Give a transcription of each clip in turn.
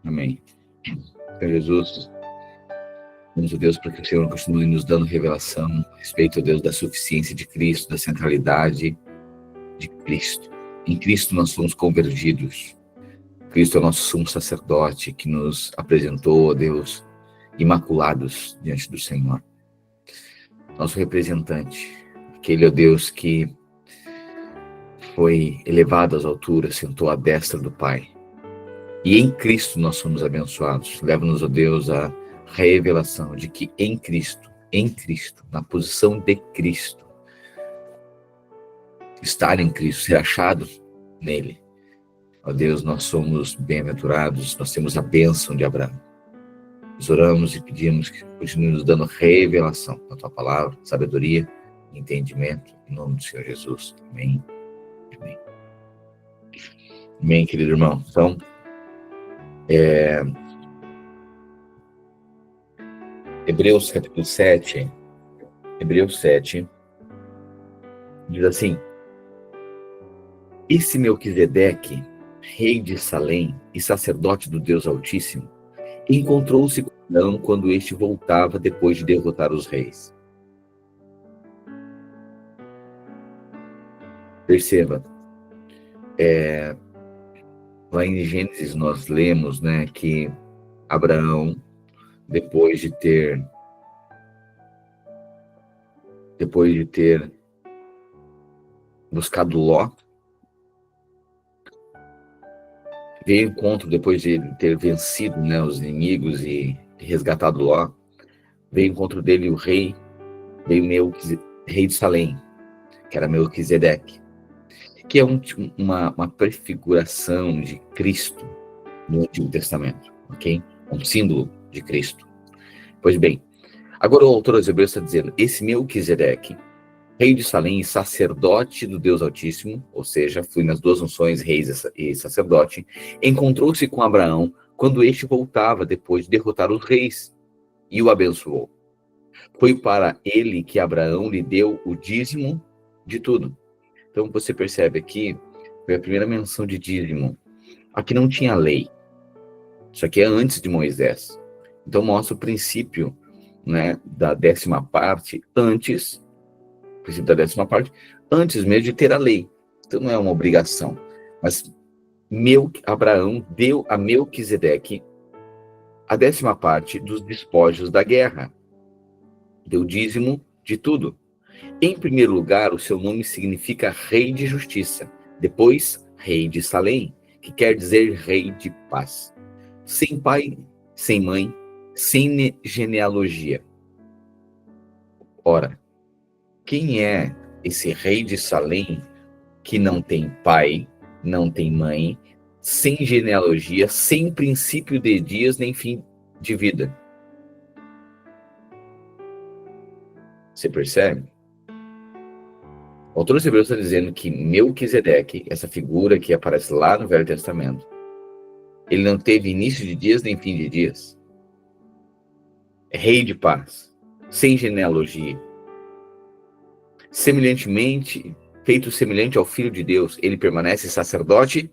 Amém. Senhor Jesus, vamos a Deus para que o Senhor continue nos dando revelação a respeito, Deus, da suficiência de Cristo, da centralidade de Cristo. Em Cristo nós somos convergidos. Cristo é o nosso sumo sacerdote que nos apresentou, Deus, imaculados diante do Senhor. Nosso representante, aquele, ó Deus, que foi elevado às alturas, sentou à destra do Pai. E em Cristo nós somos abençoados. Leva-nos, ó Deus, a revelação de que em Cristo, na posição de Cristo, estar em Cristo, ser achado nele, ó Deus, nós somos bem-aventurados, nós temos a bênção de Abraão. Nós oramos e pedimos que continue nos dando revelação da tua palavra, sabedoria, entendimento, em nome do Senhor Jesus. Amém. Amém. Amém, querido irmão. Então, Hebreus capítulo 7, diz assim: esse Melquisedeque, rei de Salém e sacerdote do Deus Altíssimo, encontrou-se com Abraão quando este voltava depois de derrotar os reis. Perceba, lá em Gênesis nós lemos, né, que Abraão, depois de ter buscado Ló, veio ao encontro, depois de ter vencido, né, os inimigos e resgatado Ló, veio ao encontro dele o rei, rei de Salém, que era Melquisedeque, que é uma prefiguração de Cristo no Antigo Testamento, ok? Um símbolo de Cristo. Pois bem, agora o autor aos Hebreus está dizendo: esse Melquisedeque, rei de Salém e sacerdote do Deus Altíssimo, ou seja, flui nas duas funções, rei e sacerdote, encontrou-se com Abraão quando este voltava depois de derrotar os reis e o abençoou. Foi para ele que Abraão lhe deu o dízimo de tudo. Então você percebe aqui, foi a primeira menção de dízimo. Aqui não tinha lei. Isso aqui é antes de Moisés. Então mostra o princípio, né, da 10ª parte, antes mesmo de ter a lei. Então não é uma obrigação. Mas Abraão deu a Melquisedeque a 10ª parte dos despojos da guerra. Deu dízimo de tudo. Em primeiro lugar, o seu nome significa rei de justiça. Depois, rei de Salém, que quer dizer rei de paz. Sem pai, sem mãe, sem genealogia. Ora, quem é esse rei de Salém que não tem pai, não tem mãe, sem genealogia, sem princípio de dias nem fim de vida? Você percebe? O autor dos Hebreus está dizendo que Melquisedeque, essa figura que aparece lá no Velho Testamento, ele não teve início de dias nem fim de dias. É rei de paz, sem genealogia. Feito semelhante ao Filho de Deus, ele permanece sacerdote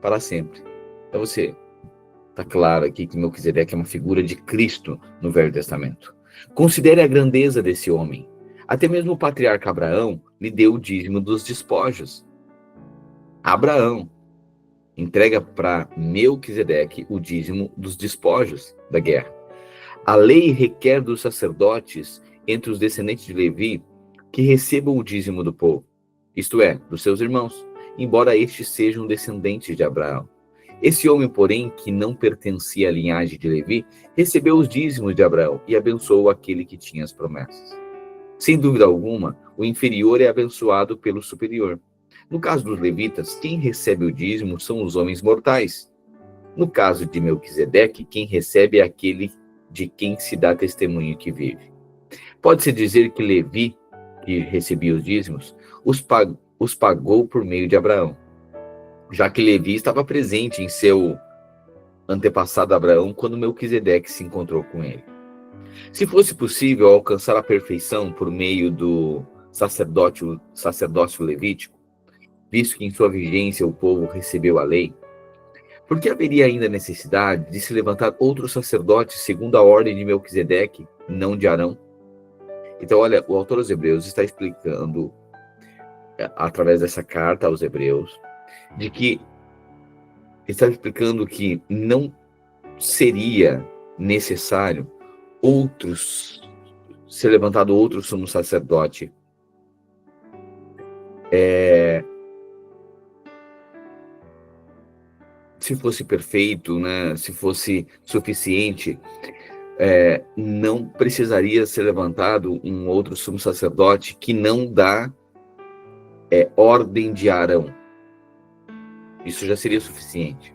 para sempre. Então você está claro aqui que Melquisedeque é uma figura de Cristo no Velho Testamento. Considere a grandeza desse homem. Até mesmo o patriarca Abraão lhe deu o dízimo dos despojos. Abraão entrega para Melquisedeque o dízimo dos despojos da guerra. A lei requer dos sacerdotes entre os descendentes de Levi que recebam o dízimo do povo, isto é, dos seus irmãos, embora estes sejam descendentes de Abraão. Esse homem, porém, que não pertencia à linhagem de Levi, recebeu os dízimos de Abraão e abençoou aquele que tinha as promessas. Sem dúvida alguma, o inferior é abençoado pelo superior. No caso dos levitas, quem recebe o dízimo são os homens mortais. No caso de Melquisedeque, quem recebe é aquele de quem se dá testemunho que vive. Pode-se dizer que Levi, que recebia os dízimos, os pagou por meio de Abraão, já que Levi estava presente em seu antepassado Abraão quando Melquisedeque se encontrou com ele. Se fosse possível alcançar a perfeição por meio do sacerdócio levítico, visto que em sua vigência o povo recebeu a lei, Por que haveria ainda necessidade de se levantar outro sacerdote segundo a ordem de Melquisedeque, não de Arão? Então, olha, o autor aos Hebreus está explicando, através dessa carta aos Hebreus, de que está explicando que não seria necessário ser levantado outro sumo sacerdote. Se fosse perfeito, né, se fosse suficiente, não precisaria ser levantado um outro sumo sacerdote que não dá ordem de Arão. Isso já seria suficiente.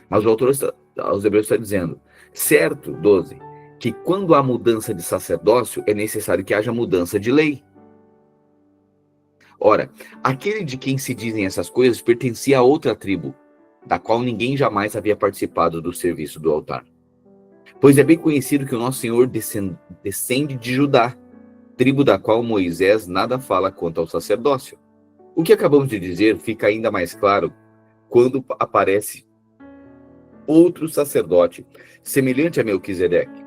Mas o autor aos Hebreus está dizendo, certo, 12, que quando há mudança de sacerdócio, é necessário que haja mudança de lei. Ora, aquele de quem se dizem essas coisas pertencia a outra tribo, da qual ninguém jamais havia participado do serviço do altar. Pois é bem conhecido que o nosso Senhor descende de Judá, tribo da qual Moisés nada fala quanto ao sacerdócio. O que acabamos de dizer fica ainda mais claro quando aparece outro sacerdote, semelhante a Melquisedeque,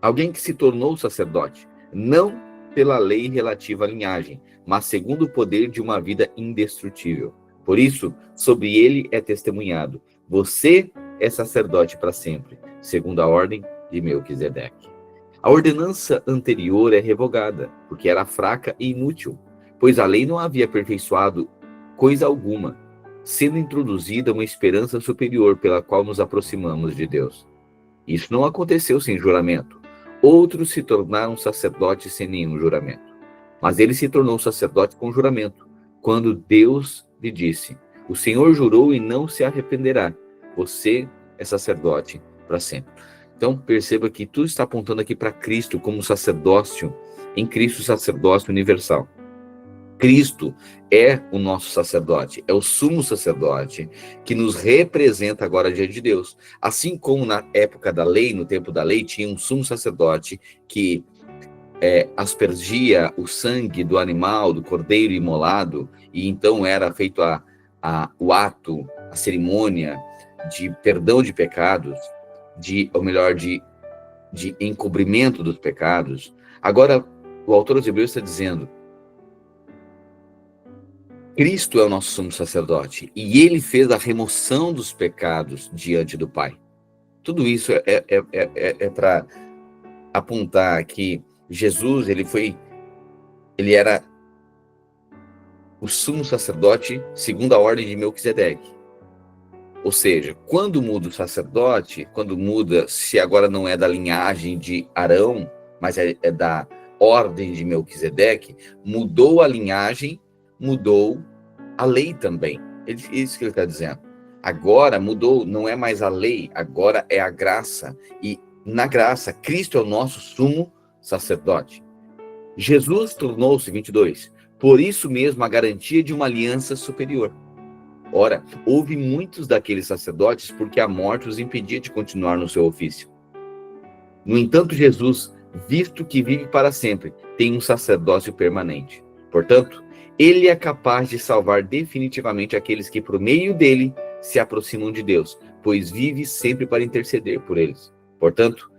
alguém que se tornou sacerdote, não pela lei relativa à linhagem, mas segundo o poder de uma vida indestrutível. Por isso, sobre ele é testemunhado, você é sacerdote para sempre, segundo a ordem de Melquisedeque. A ordenança anterior é revogada, porque era fraca e inútil, pois a lei não havia aperfeiçoado coisa alguma, sendo introduzida uma esperança superior pela qual nos aproximamos de Deus. Isso não aconteceu sem juramento. Outros se tornaram sacerdotes sem nenhum juramento. Mas ele se tornou sacerdote com juramento, quando Deus lhe disse, o Senhor jurou e não se arrependerá. Você é sacerdote para sempre. Então, perceba que tudo está apontando aqui para Cristo como sacerdócio, em Cristo sacerdócio universal. Cristo é o nosso sacerdote, é o sumo sacerdote que nos representa agora diante de Deus. Assim como na época da lei, no tempo da lei, tinha um sumo sacerdote que aspergia o sangue do animal, do cordeiro imolado, e então era feito o ato, a cerimônia de perdão de pecados, de encobrimento dos pecados. Agora, o autor aos Hebreus está dizendo, Cristo é o nosso sumo sacerdote, e ele fez a remoção dos pecados diante do Pai. Tudo isso é para apontar que Jesus, ele era o sumo sacerdote segundo a ordem de Melquisedeque. Ou seja, quando muda o sacerdote, se agora não é da linhagem de Arão, mas é da ordem de Melquisedeque, mudou a linhagem, mudou a lei também. É isso que ele está dizendo. Agora mudou, não é mais a lei, agora é a graça. E na graça, Cristo é o nosso sumo sacerdote. Jesus tornou-se, 22, por isso mesmo a garantia de uma aliança superior. Ora, houve muitos daqueles sacerdotes porque a morte os impedia de continuar no seu ofício. No entanto, Jesus, visto que vive para sempre, tem um sacerdócio permanente. Portanto, ele é capaz de salvar definitivamente aqueles que, por meio dele, se aproximam de Deus, pois vive sempre para interceder por eles. Portanto,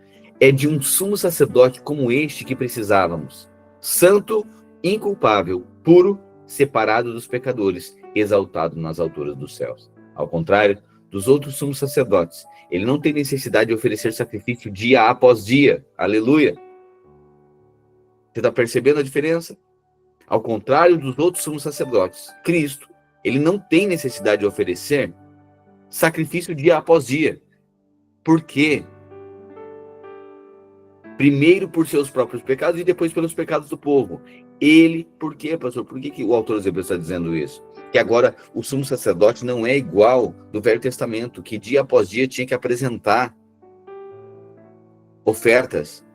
é de um sumo sacerdote como este que precisávamos, santo, inculpável, puro, separado dos pecadores, exaltado nas alturas dos céus. Ao contrário dos outros sumos sacerdotes, ele não tem necessidade de oferecer sacrifício dia após dia. Aleluia! Você está percebendo a diferença? Ao contrário dos outros sumos sacerdotes, Cristo, ele não tem necessidade de oferecer sacrifício dia após dia. Por quê? Primeiro por seus próprios pecados e depois pelos pecados do povo. Por quê, pastor? Por que o autor dos Hebreus está dizendo isso? Que agora o sumo sacerdote não é igual do Velho Testamento, que dia após dia tinha que apresentar ofertas,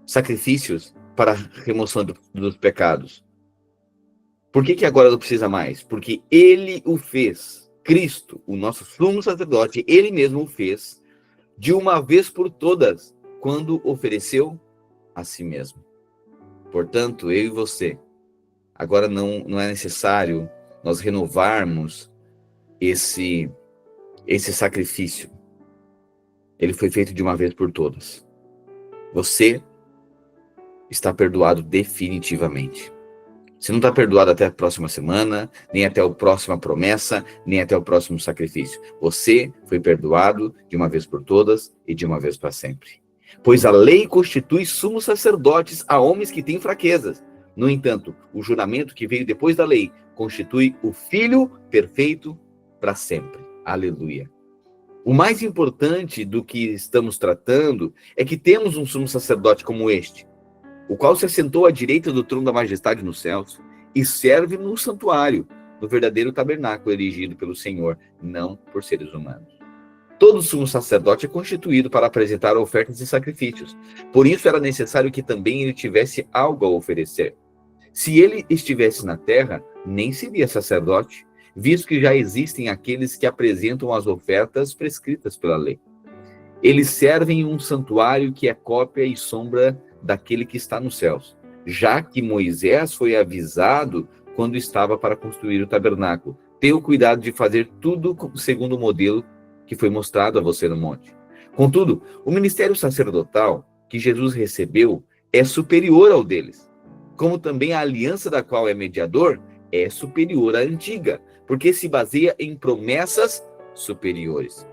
sacrifícios para a remoção dos pecados. Por que agora não precisa mais? Porque ele o fez. Cristo, o nosso sumo sacerdote, ele mesmo o fez de uma vez por todas, quando ofereceu a si mesmo. Portanto, eu e você, agora não é necessário nós renovarmos Esse sacrifício, ele foi feito de uma vez por todas. Você está perdoado definitivamente. Você não está perdoado até a próxima semana, nem até a próxima promessa, nem até o próximo sacrifício. Você foi perdoado de uma vez por todas e de uma vez para sempre. Pois a lei constitui sumos sacerdotes a homens que têm fraquezas. No entanto, o juramento que veio depois da lei constitui o Filho perfeito para sempre. Aleluia. O mais importante do que estamos tratando é que temos um sumo sacerdote como este, o qual se assentou à direita do trono da majestade nos céus e serve no santuário, no verdadeiro tabernáculo erigido pelo Senhor, não por seres humanos. Todo sumo sacerdote é constituído para apresentar ofertas e sacrifícios. Por isso era necessário que também ele tivesse algo a oferecer. Se ele estivesse na terra, nem seria sacerdote, visto que já existem aqueles que apresentam as ofertas prescritas pela lei. Eles servem em um santuário que é cópia e sombra daquele que está nos céus, já que Moisés foi avisado quando estava para construir o tabernáculo. Tenha o cuidado de fazer tudo segundo o modelo que foi mostrado a você no monte. Contudo, o ministério sacerdotal que Jesus recebeu é superior ao deles, como também a aliança da qual é mediador é superior à antiga, porque se baseia em promessas superiores.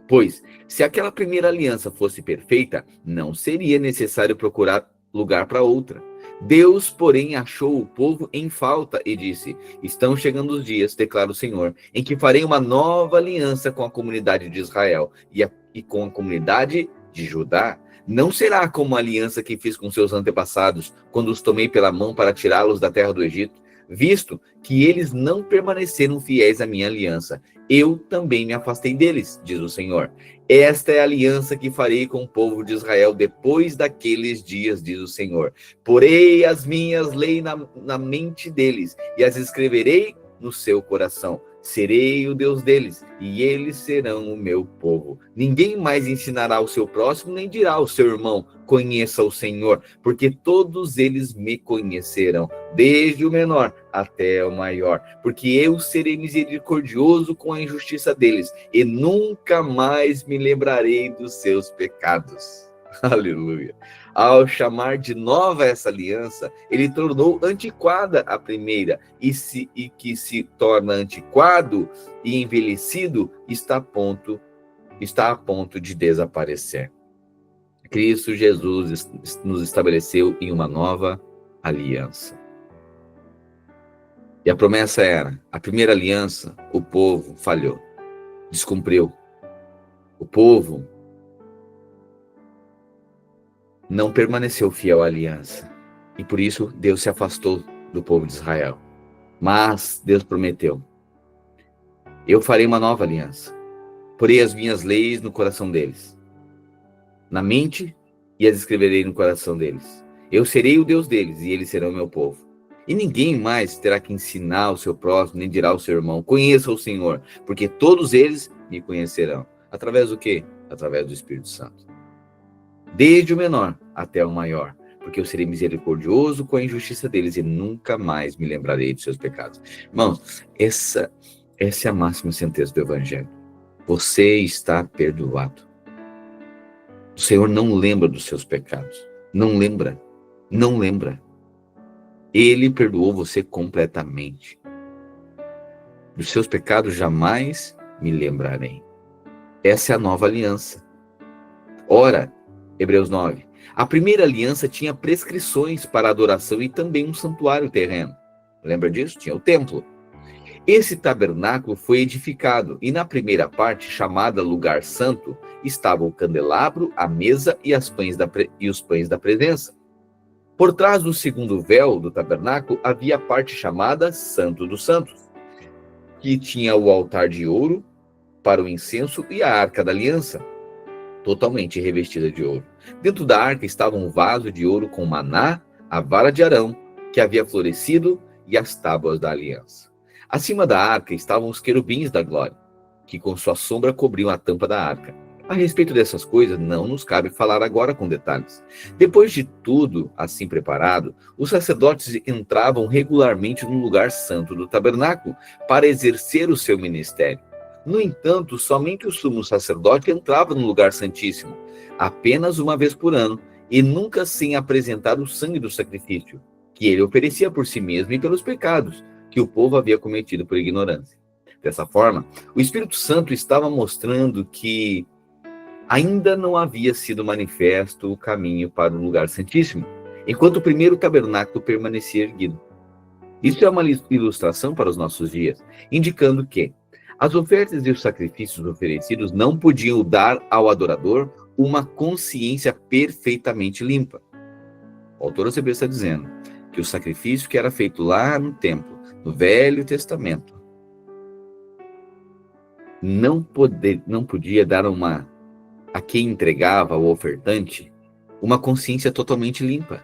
Pois, se aquela primeira aliança fosse perfeita, não seria necessário procurar lugar para outra. Deus, porém, achou o povo em falta e disse: estão chegando os dias, declara o Senhor, em que farei uma nova aliança com a comunidade de Israel e com a comunidade de Judá. Não será como a aliança que fiz com seus antepassados, quando os tomei pela mão para tirá-los da terra do Egito, visto que eles não permaneceram fiéis à minha aliança. Eu também me afastei deles, diz o Senhor. Esta é a aliança que farei com o povo de Israel depois daqueles dias, diz o Senhor. Porei as minhas leis na mente deles e as escreverei no seu coração. Serei o Deus deles e eles serão o meu povo. Ninguém mais ensinará ao seu próximo, nem dirá ao seu irmão: conheça o Senhor, porque todos eles me conhecerão, desde o menor até o maior, porque eu serei misericordioso com a injustiça deles e nunca mais me lembrarei dos seus pecados. Aleluia. Ao chamar de nova essa aliança, ele tornou antiquada a primeira, e que se torna antiquado e envelhecido está a ponto de desaparecer. Cristo Jesus nos estabeleceu em uma nova aliança. E a promessa era: a primeira aliança, o povo falhou, descumpriu. O povo não permaneceu fiel à aliança. E por isso Deus se afastou do povo de Israel. Mas Deus prometeu: eu farei uma nova aliança. Porei as minhas leis no coração deles, na mente, e as escreverei no coração deles. Eu serei o Deus deles e eles serão meu povo. E ninguém mais terá que ensinar ao seu próximo, nem dirá ao seu irmão: conheça o Senhor, porque todos eles me conhecerão. Através do quê? Através do Espírito Santo. Desde o menor até o maior, porque eu serei misericordioso com a injustiça deles e nunca mais me lembrarei dos seus pecados. Irmãos, essa é a máxima sentença do Evangelho. Você está perdoado. O Senhor não lembra dos seus pecados. Não lembra. Ele perdoou você completamente. Dos seus pecados jamais me lembrarei. Essa é a nova aliança. Ora, Hebreus 9. A primeira aliança tinha prescrições para adoração e também um santuário terreno. Lembra disso? Tinha o templo. Esse tabernáculo foi edificado e na primeira parte, chamada Lugar Santo, estava o candelabro, a mesa e os pães da presença. Por trás do segundo véu do tabernáculo havia a parte chamada Santo dos Santos, que tinha o altar de ouro para o incenso e a arca da aliança, totalmente revestida de ouro. Dentro da arca estava um vaso de ouro com maná, a vara de Arão, que havia florescido, e as tábuas da aliança. Acima da arca estavam os querubins da glória, que com sua sombra cobriam a tampa da arca. A respeito dessas coisas, não nos cabe falar agora com detalhes. Depois de tudo assim preparado, os sacerdotes entravam regularmente no lugar santo do tabernáculo para exercer o seu ministério. No entanto, somente o sumo sacerdote entrava no lugar santíssimo, apenas uma vez por ano, e nunca sem apresentar o sangue do sacrifício, que ele oferecia por si mesmo e pelos pecados que o povo havia cometido por ignorância. Dessa forma, o Espírito Santo estava mostrando que ainda não havia sido manifesto o caminho para o lugar santíssimo, enquanto o primeiro tabernáculo permanecia erguido. Isso é uma ilustração para os nossos dias, indicando que as ofertas e os sacrifícios oferecidos não podiam dar ao adorador uma consciência perfeitamente limpa. O autor aos Hebreus está dizendo que o sacrifício que era feito lá no templo, no Velho Testamento, não podia dar a quem entregava, o ofertante, uma consciência totalmente limpa.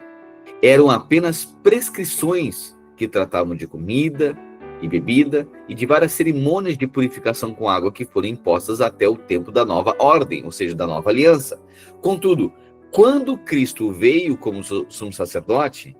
Eram apenas prescrições que tratavam de comida e bebida e de várias cerimônias de purificação com água que foram impostas até o tempo da nova ordem, ou seja, da nova aliança. Contudo, quando Cristo veio como sumo sacerdote,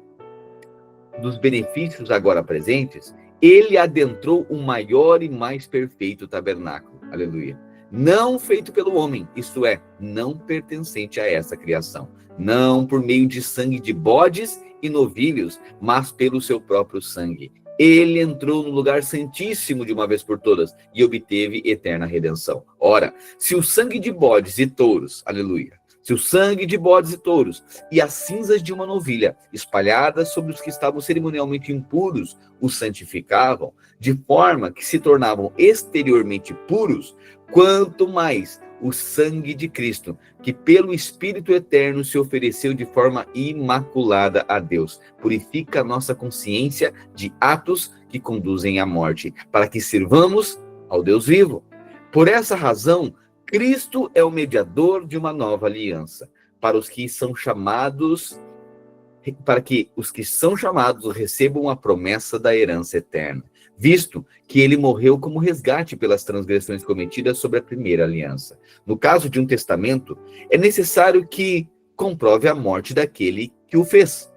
dos benefícios agora presentes, ele adentrou o maior e mais perfeito tabernáculo. Aleluia. Não feito pelo homem, isto é, não pertencente a essa criação. Não por meio de sangue de bodes e novilhos, mas pelo seu próprio sangue. Ele entrou no lugar santíssimo de uma vez por todas e obteve eterna redenção. Ora, se o sangue de bodes e touros, aleluia, se o sangue de bodes e touros e as cinzas de uma novilha espalhadas sobre os que estavam cerimonialmente impuros os santificavam, de forma que se tornavam exteriormente puros, quanto mais o sangue de Cristo, que pelo Espírito Eterno se ofereceu de forma imaculada a Deus, purifica a nossa consciência de atos que conduzem à morte, para que sirvamos ao Deus vivo. Por essa razão, Cristo é o mediador de uma nova aliança, para que os que são chamados recebam a promessa da herança eterna, visto que ele morreu como resgate pelas transgressões cometidas sobre a primeira aliança. No caso de um testamento, é necessário que comprove a morte daquele que o fez,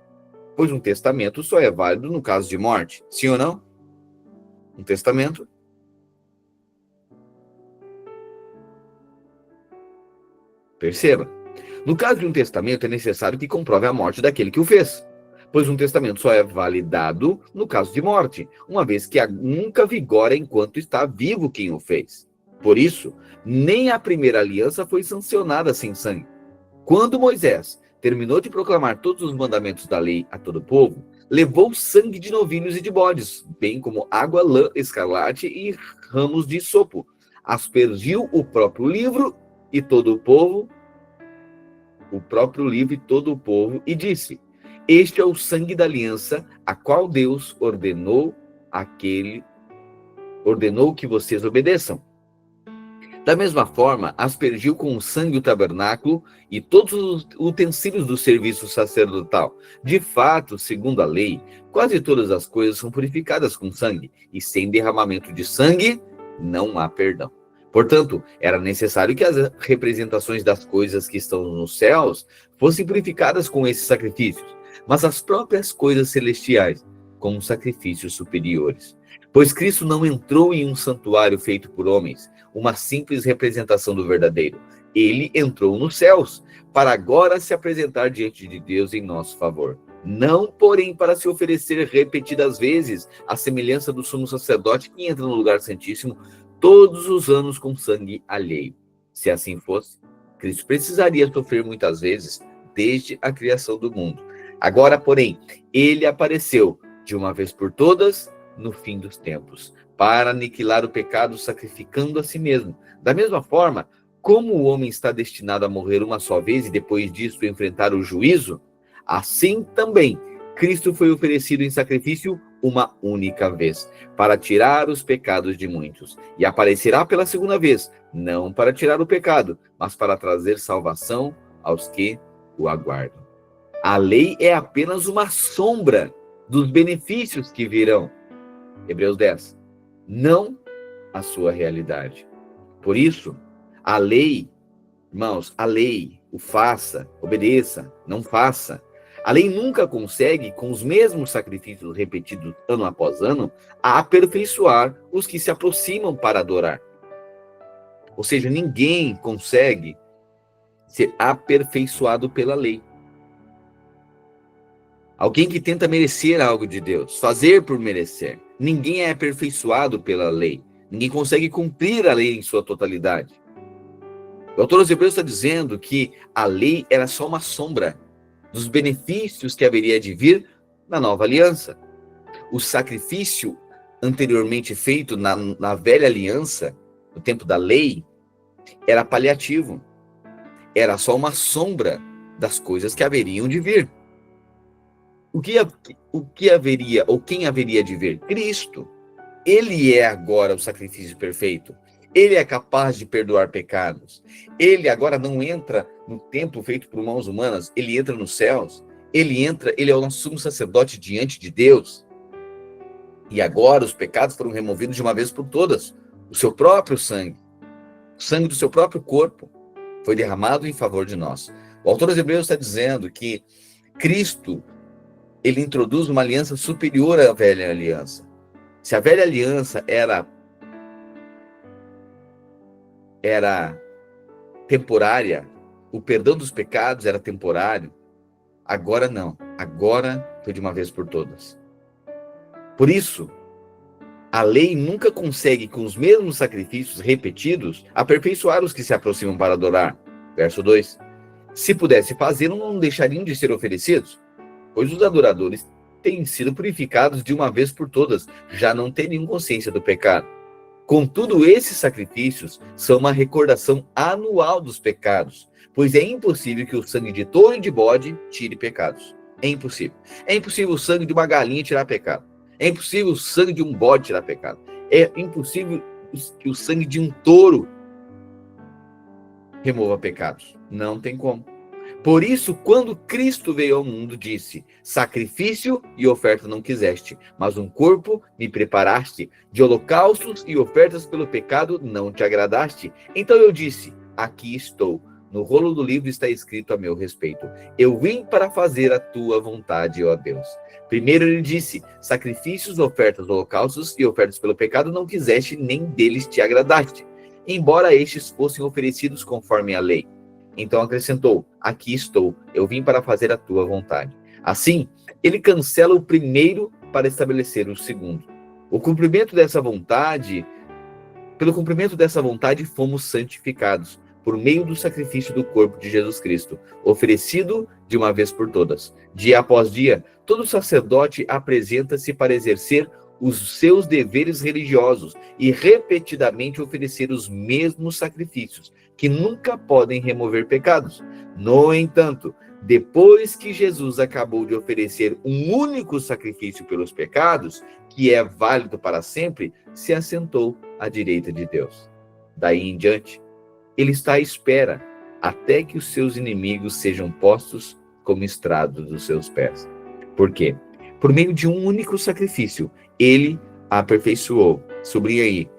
pois um testamento só é válido no caso de morte, sim ou não? Um testamento Perceba, no caso de um testamento é necessário que comprove a morte daquele que o fez, pois um testamento só é validado no caso de morte, uma vez que nunca vigora enquanto está vivo quem o fez. Por isso, nem a primeira aliança foi sancionada sem sangue. Quando Moisés terminou de proclamar todos os mandamentos da lei a todo o povo, levou sangue de novilhos e de bodes, bem como água, lã, escarlate e ramos de sopo, aspergiu o próprio livro e todo o povo, e disse: este é o sangue da aliança, a qual Deus ordenou que vocês obedeçam. Da mesma forma, aspergiu com o sangue o tabernáculo e todos os utensílios do serviço sacerdotal. De fato, segundo a lei, quase todas as coisas são purificadas com sangue, e sem derramamento de sangue não há perdão. Portanto, era necessário que as representações das coisas que estão nos céus fossem purificadas com esses sacrifícios, mas as próprias coisas celestiais com sacrifícios superiores. Pois Cristo não entrou em um santuário feito por homens, uma simples representação do verdadeiro. Ele entrou nos céus, para agora se apresentar diante de Deus em nosso favor. Não, porém, para se oferecer repetidas vezes, à semelhança do sumo sacerdote que entra no lugar santíssimo todos os anos com sangue alheio. Se assim fosse, Cristo precisaria sofrer muitas vezes desde a criação do mundo. Agora, porém, ele apareceu de uma vez por todas no fim dos tempos, para aniquilar o pecado sacrificando a si mesmo. Da mesma forma, como o homem está destinado a morrer uma só vez e depois disso enfrentar o juízo, assim também Cristo foi oferecido em sacrifício uma única vez, para tirar os pecados de muitos, e aparecerá pela segunda vez, não para tirar o pecado, mas para trazer salvação aos que o aguardam. A lei é apenas uma sombra dos benefícios que virão. Hebreus 10. Não a sua realidade. Por isso, a lei, irmãos, a lei, o faça, obedeça, não faça. A lei nunca consegue, com os mesmos sacrifícios repetidos ano após ano, aperfeiçoar os que se aproximam para adorar. Ou seja, ninguém consegue ser aperfeiçoado pela lei. Alguém que tenta merecer algo de Deus, fazer por merecer. Ninguém é aperfeiçoado pela lei. Ninguém consegue cumprir a lei em sua totalidade. O autor aos Hebreus está dizendo que a lei era só uma sombra dos benefícios que haveria de vir na nova aliança. O sacrifício anteriormente feito na velha aliança, no tempo da lei, era paliativo. Era só uma sombra das coisas que haveriam de vir. O que haveria, ou quem haveria de vir? Cristo. Ele é agora o sacrifício perfeito. Ele é capaz de perdoar pecados. Ele agora não entra no templo feito por mãos humanas, ele entra nos céus. Ele é o nosso sumo sacerdote diante de Deus. E agora os pecados foram removidos de uma vez por todas. O seu próprio sangue, o sangue do seu próprio corpo, foi derramado em favor de nós. O autor aos Hebreus está dizendo que Cristo, ele introduz uma aliança superior à velha aliança. Se a velha aliança era temporária, o perdão dos pecados era temporário, agora não. Agora foi de uma vez por todas. Por isso, a lei nunca consegue, com os mesmos sacrifícios repetidos, aperfeiçoar os que se aproximam para adorar. Verso 2. Se pudesse fazê-lo, não deixariam de ser oferecidos, pois os adoradores têm sido purificados de uma vez por todas, já não teriam consciência do pecado. Contudo, esses sacrifícios são uma recordação anual dos pecados, pois é impossível que o sangue de touro e de bode tire pecados. É impossível. É impossível o sangue de uma galinha tirar pecado. É impossível o sangue de um bode tirar pecado. É impossível que o sangue de um touro remova pecados. Não tem como. Por isso, quando Cristo veio ao mundo, disse: sacrifício e oferta não quiseste, mas um corpo me preparaste, de holocaustos e ofertas pelo pecado não te agradaste. Então eu disse: aqui estou. No rolo do livro está escrito a meu respeito: eu vim para fazer a tua vontade, ó Deus. Primeiro ele disse: sacrifícios, ofertas, holocaustos e ofertas pelo pecado não quiseste, nem deles te agradaste, embora estes fossem oferecidos conforme a lei. Então acrescentou: aqui estou, eu vim para fazer a tua vontade. Assim, ele cancela o primeiro para estabelecer o segundo. Pelo cumprimento dessa vontade, fomos santificados, por meio do sacrifício do corpo de Jesus Cristo, oferecido de uma vez por todas. Dia após dia, todo sacerdote apresenta-se para exercer os seus deveres religiosos e repetidamente oferecer os mesmos sacrifícios, que nunca podem remover pecados. No entanto, depois que Jesus acabou de oferecer um único sacrifício pelos pecados, que é válido para sempre, se assentou à direita de Deus. Daí em diante, ele está à espera até que os seus inimigos sejam postos como estrado dos seus pés. Por quê? Por meio de um único sacrifício, ele aperfeiçoou, sublinha aí,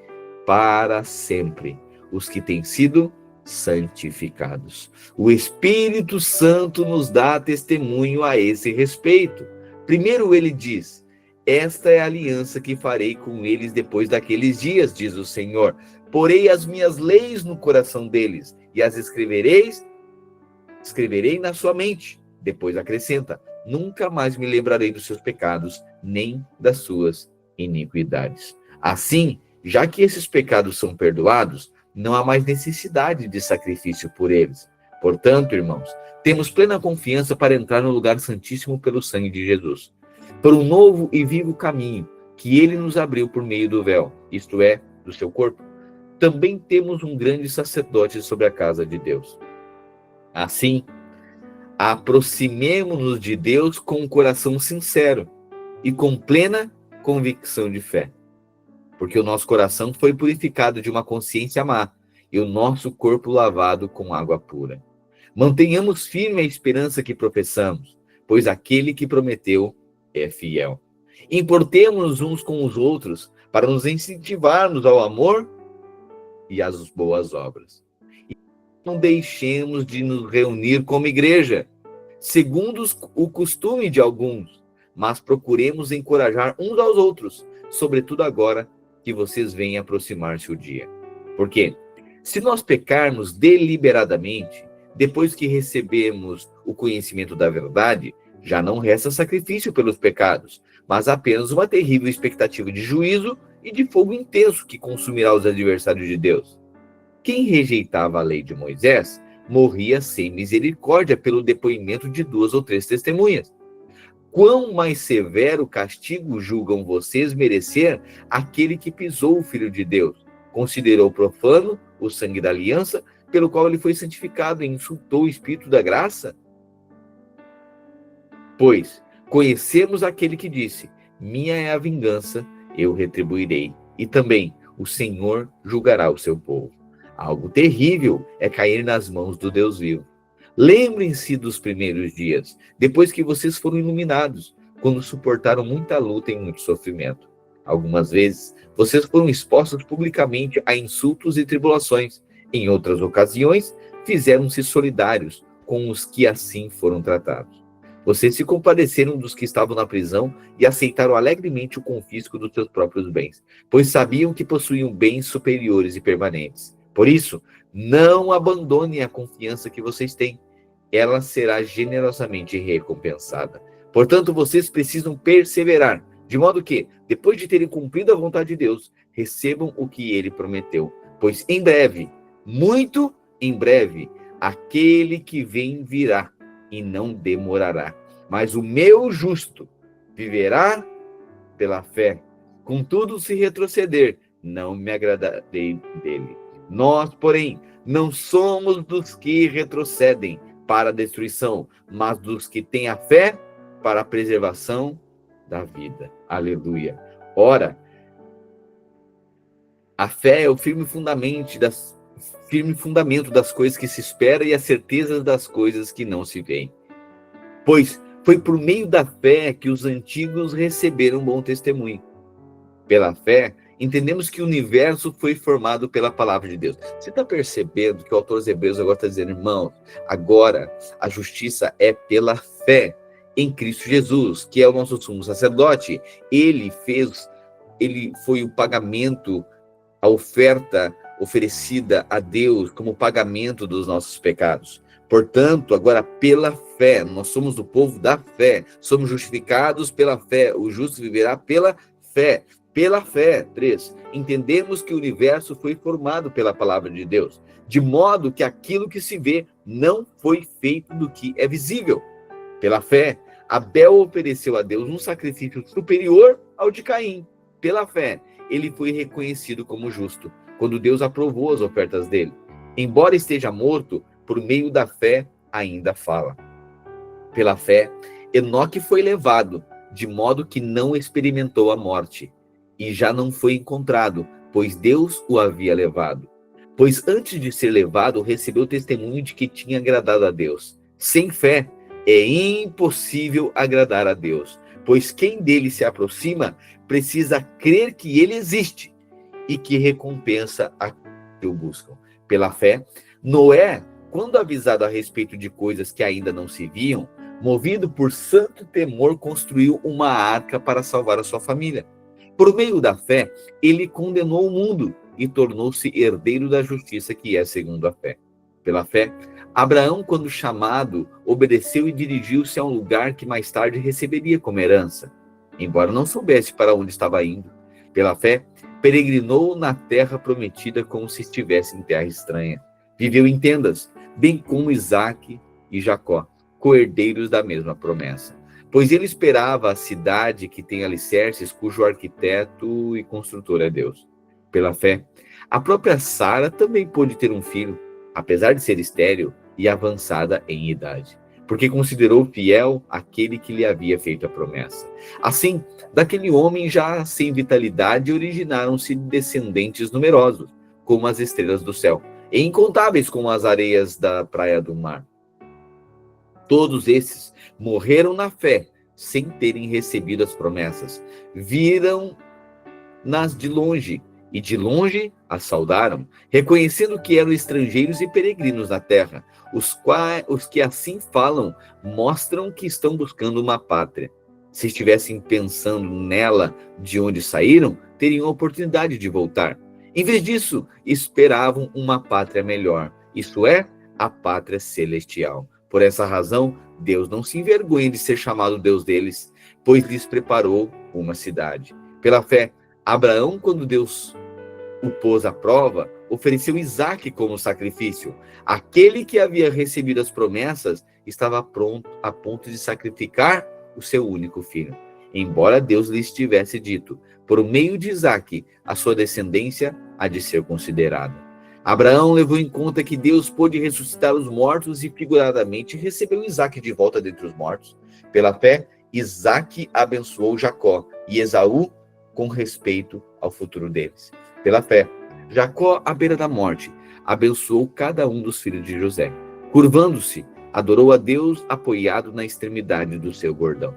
para sempre, os que têm sido santificados. O Espírito Santo nos dá testemunho a esse respeito. Primeiro ele diz: esta é a aliança que farei com eles depois daqueles dias, diz o Senhor. Porei as minhas leis no coração deles e as escreverei na sua mente. Depois acrescenta: nunca mais me lembrarei dos seus pecados, nem das suas iniquidades. Assim, já que esses pecados são perdoados, não há mais necessidade de sacrifício por eles. Portanto, irmãos, temos plena confiança para entrar no lugar santíssimo pelo sangue de Jesus, por um novo e vivo caminho que ele nos abriu por meio do véu, isto é, do seu corpo. Também temos um grande sacerdote sobre a casa de Deus. Assim, aproximemo-nos de Deus com um coração sincero e com plena convicção de fé, porque o nosso coração foi purificado de uma consciência má e o nosso corpo lavado com água pura. Mantenhamos firme a esperança que professamos, pois aquele que prometeu é fiel. Importemo-nos uns com os outros para nos incentivarmos ao amor e às boas obras. E não deixemos de nos reunir como igreja, segundo o costume de alguns, mas procuremos encorajar uns aos outros, sobretudo agora que vocês veem aproximar-se o dia. Porque Se nós pecarmos deliberadamente, depois que recebemos o conhecimento da verdade, já não resta sacrifício pelos pecados, mas apenas uma terrível expectativa de juízo e de fogo intenso que consumirá os adversários de Deus. Quem rejeitava a lei de Moisés morria sem misericórdia pelo depoimento de 2 ou 3 testemunhas. Quão mais severo castigo julgam vocês merecer aquele que pisou o Filho de Deus, considerou profano o sangue da aliança, pelo qual ele foi santificado e insultou o Espírito da graça? Pois conhecemos aquele que disse: minha é a vingança, eu retribuirei. E também o Senhor julgará o seu povo. Algo terrível é cair nas mãos do Deus vivo. Lembrem-se dos primeiros dias, depois que vocês foram iluminados, quando suportaram muita luta e muito sofrimento. Algumas vezes, vocês foram expostos publicamente a insultos e tribulações. Em outras ocasiões, fizeram-se solidários com os que assim foram tratados. Vocês se compadeceram dos que estavam na prisão e aceitaram alegremente o confisco dos seus próprios bens, pois sabiam que possuíam bens superiores e permanentes. Por isso, não abandonem a confiança que vocês têm. Ela será generosamente recompensada. Portanto, vocês precisam perseverar, de modo que, depois de terem cumprido a vontade de Deus, recebam o que ele prometeu. Pois em breve, muito em breve, aquele que vem virá e não demorará. Mas o meu justo viverá pela fé. Contudo, se retroceder, não me agradarei dele. Nós, porém, não somos dos que retrocedem para a destruição, mas dos que têm a fé para a preservação da vida. Aleluia. Ora, a fé é o firme fundamento das coisas que se esperam e a certeza das coisas que não se veem. Pois foi por meio da fé que os antigos receberam bom testemunho. Pela fé, entendemos que o universo foi formado pela palavra de Deus. Você está percebendo que o autor aos Hebreus agora está dizendo, irmãos, agora a justiça é pela fé em Cristo Jesus, que é o nosso sumo sacerdote. Ele foi o pagamento, a oferta oferecida a Deus como pagamento dos nossos pecados. Portanto, agora pela fé, nós somos do povo da fé, somos justificados pela fé, o justo viverá pela fé. Pela fé, 3, entendemos que o universo foi formado pela palavra de Deus, de modo que aquilo que se vê não foi feito do que é visível. Pela fé, Abel ofereceu a Deus um sacrifício superior ao de Caim. Pela fé, ele foi reconhecido como justo, quando Deus aprovou as ofertas dele. Embora esteja morto, por meio da fé ainda fala. Pela fé, Enoque foi levado, de modo que não experimentou a morte. E já não foi encontrado, pois Deus o havia levado. Pois antes de ser levado, recebeu testemunho de que tinha agradado a Deus. Sem fé, é impossível agradar a Deus, pois quem dele se aproxima precisa crer que ele existe e que recompensa a que o buscam. Pela fé, Noé, quando avisado a respeito de coisas que ainda não se viam, movido por santo temor, construiu uma arca para salvar a sua família. Por meio da fé, ele condenou o mundo e tornou-se herdeiro da justiça que é segundo a fé. Pela fé, Abraão, quando chamado, obedeceu e dirigiu-se a um lugar que mais tarde receberia como herança, embora não soubesse para onde estava indo. Pela fé, peregrinou na terra prometida como se estivesse em terra estranha. Viveu em tendas, bem como Isaque e Jacó, co-herdeiros da mesma promessa. Pois ele esperava a cidade que tem alicerces, cujo arquiteto e construtor é Deus. Pela fé, a própria Sara também pôde ter um filho, apesar de ser estéril e avançada em idade, porque considerou fiel aquele que lhe havia feito a promessa. Assim, daquele homem já sem vitalidade originaram-se descendentes numerosos, como as estrelas do céu, e incontáveis como as areias da praia do mar. Todos esses morreram na fé, sem terem recebido as promessas. Viram-nas de longe, e de longe as saudaram, reconhecendo que eram estrangeiros e peregrinos na terra. Os que assim falam mostram que estão buscando uma pátria. Se estivessem pensando nela de onde saíram, teriam a oportunidade de voltar. Em vez disso, esperavam uma pátria melhor, isto é, a pátria celestial. Por essa razão, Deus não se envergonha de ser chamado Deus deles, pois lhes preparou uma cidade. Pela fé, Abraão, quando Deus o pôs à prova, ofereceu Isaque como sacrifício. Aquele que havia recebido as promessas estava pronto a ponto de sacrificar o seu único filho. Embora Deus lhes tivesse dito, por meio de Isaque, a sua descendência há de ser considerada. Abraão levou em conta que Deus pôde ressuscitar os mortos e, figuradamente, recebeu Isaque de volta dentre os mortos. Pela fé, Isaque abençoou Jacó e Esaú com respeito ao futuro deles. Pela fé, Jacó, à beira da morte, abençoou cada um dos filhos de José. Curvando-se, adorou a Deus apoiado na extremidade do seu bordão.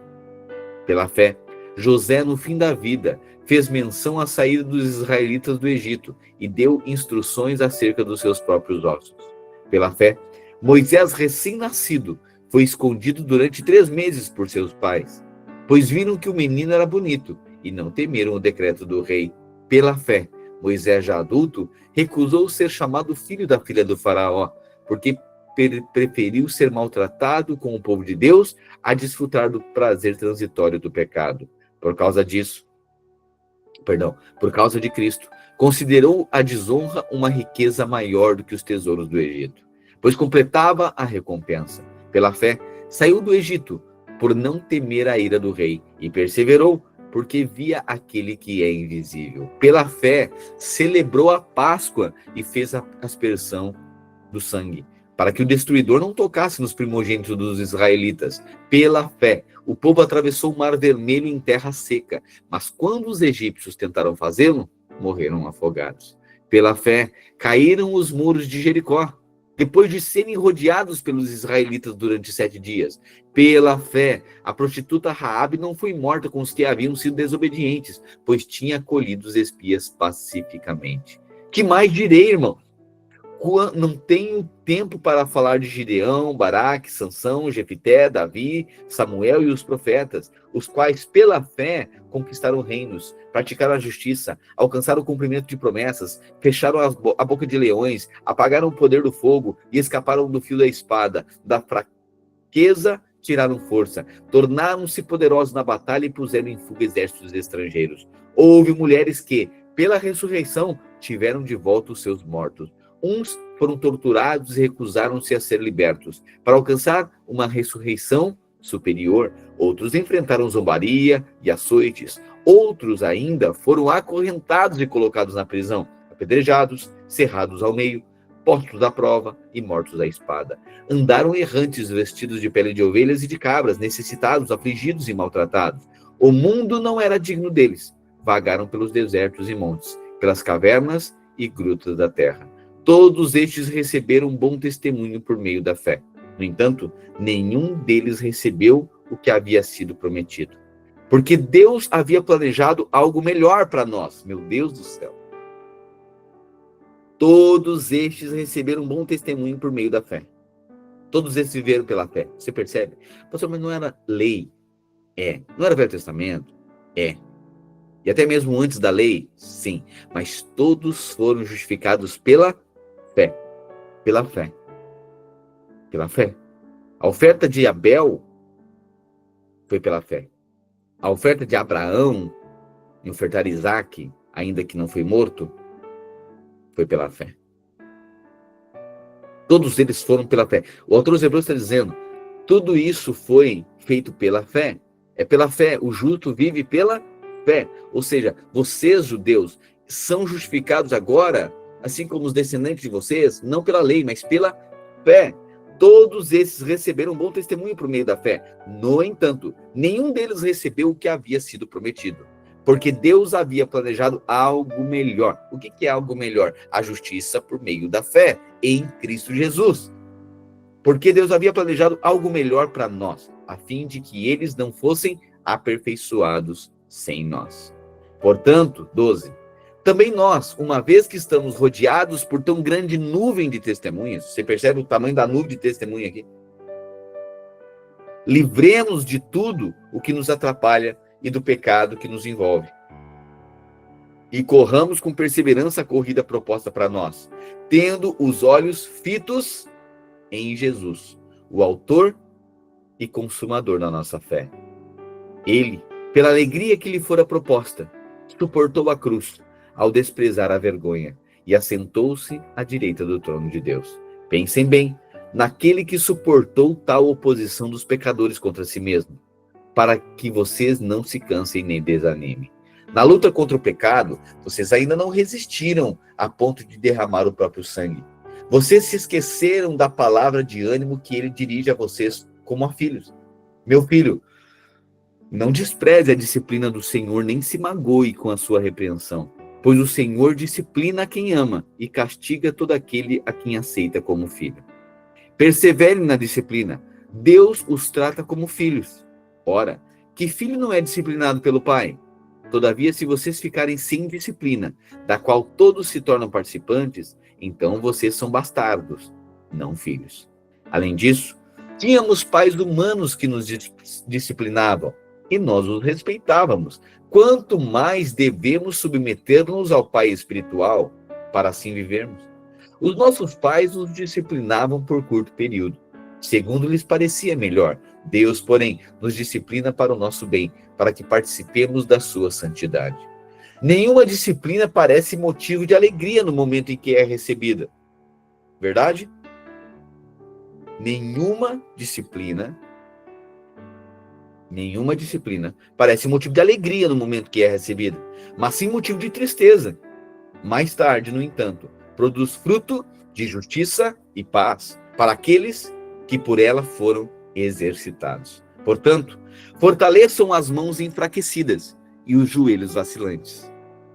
Pela fé, José, no fim da vida, fez menção à saída dos israelitas do Egito e deu instruções acerca dos seus próprios ossos. Pela fé, Moisés, recém-nascido, foi escondido durante 3 meses por seus pais, pois viram que o menino era bonito e não temeram o decreto do rei. Pela fé, Moisés, já adulto, recusou ser chamado filho da filha do faraó, porque preferiu ser maltratado com o povo de Deus a desfrutar do prazer transitório do pecado. Por causa de Cristo, considerou a desonra uma riqueza maior do que os tesouros do Egito, pois completava a recompensa. Pela fé, saiu do Egito por não temer a ira do rei e perseverou porque via aquele que é invisível. Pela fé, celebrou a Páscoa e fez a aspersão do sangue, para que o destruidor não tocasse nos primogênitos dos israelitas. Pela fé, o povo atravessou o Mar Vermelho em terra seca, mas quando os egípcios tentaram fazê-lo, morreram afogados. Pela fé, caíram os muros de Jericó, depois de serem rodeados pelos israelitas durante 7 dias. Pela fé, a prostituta Raabe não foi morta com os que haviam sido desobedientes, pois tinha acolhido os espias pacificamente. Que mais direi, irmão? Não tenho tempo para falar de Gideão, Baraque, Sansão, Jefité, Davi, Samuel e os profetas, os quais, pela fé, conquistaram reinos, praticaram a justiça, alcançaram o cumprimento de promessas, fecharam a boca de leões, apagaram o poder do fogo e escaparam do fio da espada. Da fraqueza tiraram força, tornaram-se poderosos na batalha e puseram em fuga exércitos estrangeiros. Houve mulheres que, pela ressurreição, tiveram de volta os seus mortos. Uns foram torturados e recusaram-se a ser libertos, para alcançar uma ressurreição superior. Outros enfrentaram zombaria e açoites. Outros ainda foram acorrentados e colocados na prisão, apedrejados, cerrados ao meio, postos à prova e mortos à espada. Andaram errantes, vestidos de pele de ovelhas e de cabras, necessitados, afligidos e maltratados. O mundo não era digno deles. Vagaram pelos desertos e montes, pelas cavernas e grutas da terra. Todos estes receberam bom testemunho por meio da fé. No entanto, nenhum deles recebeu o que havia sido prometido, porque Deus havia planejado algo melhor para nós. Meu Deus do céu. Todos estes receberam bom testemunho por meio da fé. Todos estes viveram pela fé. Você percebe? Pastor, mas não era lei? É. Não era Velho Testamento? É. E até mesmo antes da lei? Sim. Mas todos foram justificados pela fé. Pela fé. Pela fé. A oferta de Abel foi pela fé. A oferta de Abraão em ofertar Isaque, ainda que não foi morto, foi pela fé. Todos eles foram pela fé. O autor dos Hebreus está dizendo, tudo isso foi feito pela fé. É pela fé. O justo vive pela fé. Ou seja, vocês, judeus, são justificados agora, assim como os descendentes de vocês, não pela lei, mas pela fé. Todos esses receberam um bom testemunho por meio da fé. No entanto, nenhum deles recebeu o que havia sido prometido, porque Deus havia planejado algo melhor. O que é algo melhor? A justiça por meio da fé em Cristo Jesus. Porque Deus havia planejado algo melhor para nós, a fim de que eles não fossem aperfeiçoados sem nós. Portanto, 12. Também nós, uma vez que estamos rodeados por tão grande nuvem de testemunhas, você percebe o tamanho da nuvem de testemunha aqui? Livremos de tudo o que nos atrapalha e do pecado que nos envolve. e corramos com perseverança a corrida proposta para nós, tendo os olhos fitos em Jesus, o autor e consumador da nossa fé. Ele, pela alegria que lhe fora proposta, suportou a cruz, ao desprezar a vergonha, e assentou-se à direita do trono de Deus. Pensem bem naquele que suportou tal oposição dos pecadores contra si mesmo, para que vocês não se cansem nem desanimem. Na luta contra o pecado, vocês ainda não resistiram a ponto de derramar o próprio sangue. Vocês se esqueceram da palavra de ânimo que ele dirige a vocês como a filhos. Meu filho, não despreze a disciplina do Senhor, nem se magoe com a sua repreensão, pois o Senhor disciplina a quem ama e castiga todo aquele a quem aceita como filho. Perseverem na disciplina. Deus os trata como filhos. Ora, que filho não é disciplinado pelo pai? Todavia, se vocês ficarem sem disciplina, da qual todos se tornam participantes, então vocês são bastardos, não filhos. Além disso, tínhamos pais humanos que nos disciplinavam, e nós os respeitávamos. Quanto mais devemos submeter-nos ao Pai espiritual, para assim vivermos? Os nossos pais nos disciplinavam por curto período, segundo lhes parecia melhor. Deus, porém, nos disciplina para o nosso bem, para que participemos da sua santidade. Nenhuma disciplina parece motivo de alegria no momento em que é recebida. Verdade? Nenhuma disciplina parece motivo de alegria no momento que é recebida, mas sim motivo de tristeza. Mais tarde, no entanto, produz fruto de justiça e paz para aqueles que por ela foram exercitados. Portanto, fortaleçam as mãos enfraquecidas e os joelhos vacilantes.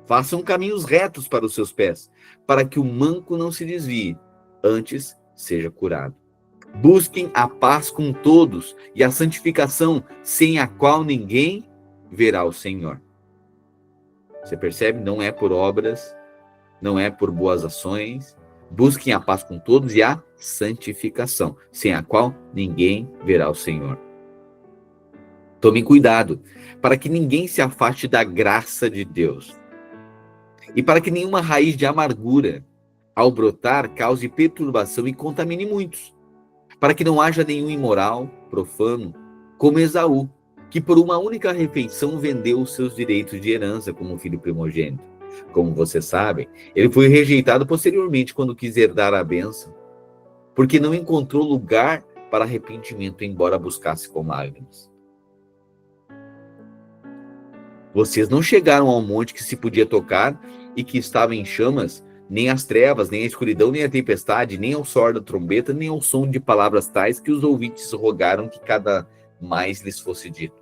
Façam caminhos retos para os seus pés, para que o manco não se desvie, antes seja curado. Busquem a paz com todos e a santificação, sem a qual ninguém verá o Senhor. Você percebe? Não é por obras, não é por boas ações. Busquem a paz com todos e a santificação, sem a qual ninguém verá o Senhor. Tomem cuidado, para que ninguém se afaste da graça de Deus. E para que nenhuma raiz de amargura, ao brotar, cause perturbação e contamine muitos. Para que não haja nenhum imoral, profano, como Esaú, que por uma única refeição vendeu os seus direitos de herança como filho primogênito. Como vocês sabem, ele foi rejeitado posteriormente quando quis herdar a bênção, porque não encontrou lugar para arrependimento, embora buscasse com lágrimas. Vocês não chegaram ao monte que se podia tocar e que estava em chamas, nem as trevas, nem a escuridão, nem a tempestade, nem ao som da trombeta, nem ao som de palavras tais que os ouvintes rogaram que cada mais lhes fosse dito,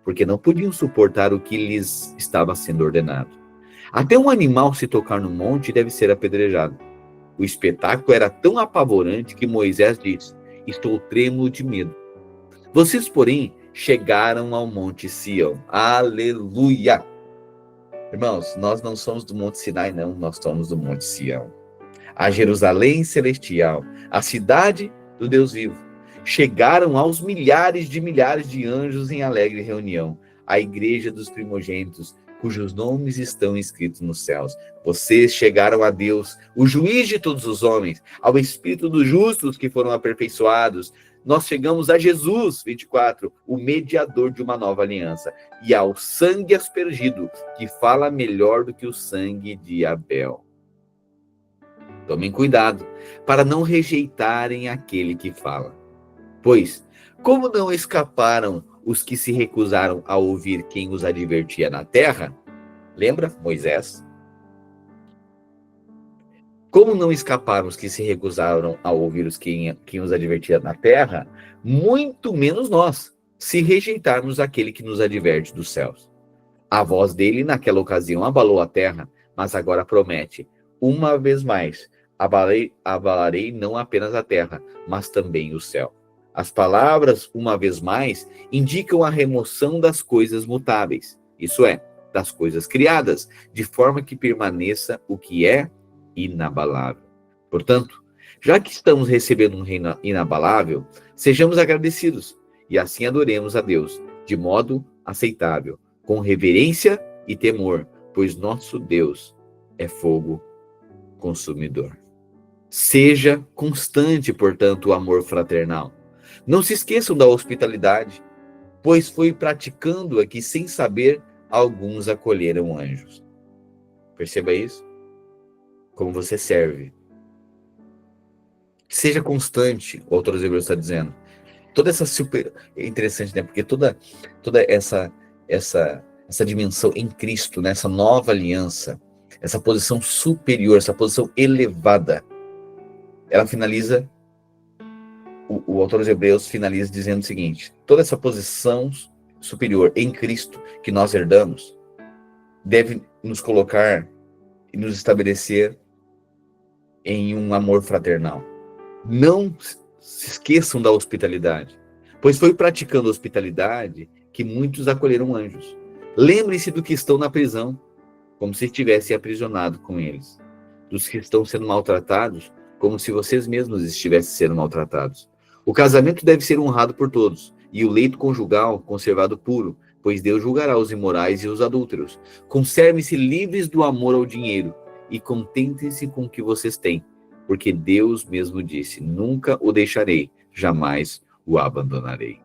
porque não podiam suportar o que lhes estava sendo ordenado. Até um animal se tocar no monte deve ser apedrejado. O espetáculo era tão apavorante que Moisés disse: estou trêmulo de medo. Vocês, porém, chegaram ao Monte Sião. Aleluia! Irmãos, nós não somos do Monte Sinai, não. Nós somos do Monte Sião. A Jerusalém celestial, a cidade do Deus vivo. Chegaram aos milhares de anjos em alegre reunião. A igreja dos primogênitos, cujos nomes estão escritos nos céus. Vocês chegaram a Deus, o juiz de todos os homens, ao Espírito dos justos que foram aperfeiçoados. Nós chegamos a Jesus, 24, o mediador de uma nova aliança, e ao sangue aspergido, que fala melhor do que o sangue de Abel. Tomem cuidado, para não rejeitarem aquele que fala. Pois, como não escaparam os que se recusaram a ouvir quem os advertia na terra? Lembra, Moisés? Como não escaparam os que se recusaram a ouvir quem os advertia na terra, muito menos nós, se rejeitarmos aquele que nos adverte dos céus. A voz dele, naquela ocasião, abalou a terra, mas agora promete: uma vez mais, abalarei não apenas a terra, mas também o céu. As palavras, uma vez mais, indicam a remoção das coisas mutáveis, isso é, das coisas criadas, de forma que permaneça o que é inabalável. Portanto, já que estamos recebendo um reino inabalável, sejamos agradecidos e assim adoremos a Deus, de modo aceitável, com reverência e temor, pois nosso Deus é fogo consumidor. Seja constante, portanto, o amor fraternal. Não se esqueçam da hospitalidade, pois foi praticando-a que, sem saber, alguns acolheram anjos. Perceba isso? Como você serve. Seja constante, o autor dos Hebreus está dizendo. Toda essa super... É interessante, né? Porque toda essa dimensão em Cristo, né? Essa nova aliança, essa posição superior, essa posição elevada, ela finaliza, o autor dos Hebreus finaliza dizendo o seguinte: toda essa posição superior em Cristo que nós herdamos deve nos colocar e nos estabelecer em um amor fraternal. Não se esqueçam da hospitalidade, pois foi praticando a hospitalidade que muitos acolheram anjos. Lembrem-se do que estão na prisão, como se estivessem aprisionados com eles. Dos que estão sendo maltratados, como se vocês mesmos estivessem sendo maltratados. O casamento deve ser honrado por todos, e o leito conjugal conservado puro, pois Deus julgará os imorais e os adúlteros. Conservem-se livres do amor ao dinheiro, e contentem-se com o que vocês têm, porque Deus mesmo disse: nunca o deixarei, jamais o abandonarei.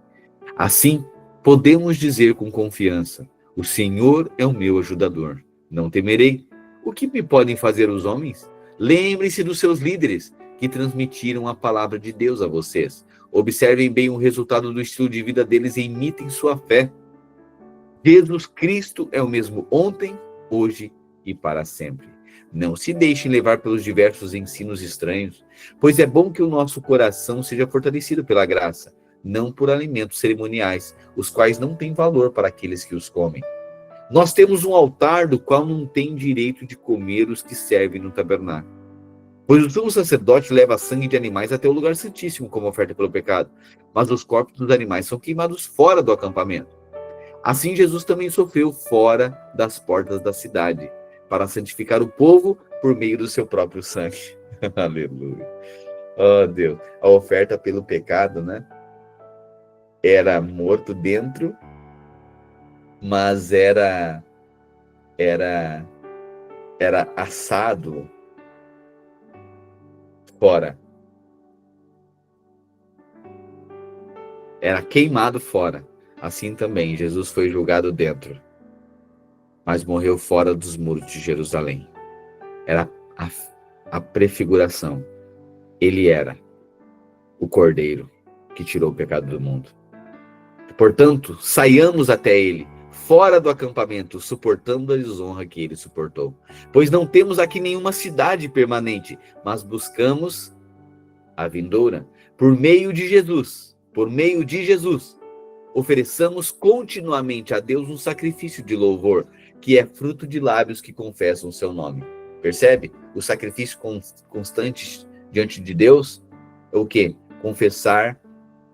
Assim, podemos dizer com confiança: o Senhor é o meu ajudador, não temerei. O que me podem fazer os homens? Lembrem-se dos seus líderes, que transmitiram a palavra de Deus a vocês. Observem bem o resultado do estilo de vida deles e imitem sua fé. Jesus Cristo é o mesmo ontem, hoje e para sempre. Não se deixem levar pelos diversos ensinos estranhos, pois é bom que o nosso coração seja fortalecido pela graça, não por alimentos cerimoniais, os quais não têm valor para aqueles que os comem. Nós temos um altar do qual não tem direito de comer os que servem no tabernáculo. Pois o sumo sacerdote leva sangue de animais até o lugar santíssimo como oferta pelo pecado, mas os corpos dos animais são queimados fora do acampamento. Assim Jesus também sofreu fora das portas da cidade, para santificar o povo por meio do seu próprio sangue. Aleluia. Oh Deus, a oferta pelo pecado, né? Era morto dentro, mas era assado fora. Era queimado fora. Assim também, Jesus foi julgado dentro, mas morreu fora dos muros de Jerusalém. Era a prefiguração. Ele era o Cordeiro que tirou o pecado do mundo. Portanto, saiamos até ele, fora do acampamento, suportando a desonra que ele suportou. Pois não temos aqui nenhuma cidade permanente, mas buscamos a vindoura. Por meio de Jesus, ofereçamos continuamente a Deus um sacrifício de louvor, que é fruto de lábios que confessam o seu nome. Percebe? O sacrifício constante diante de Deus é o quê? Confessar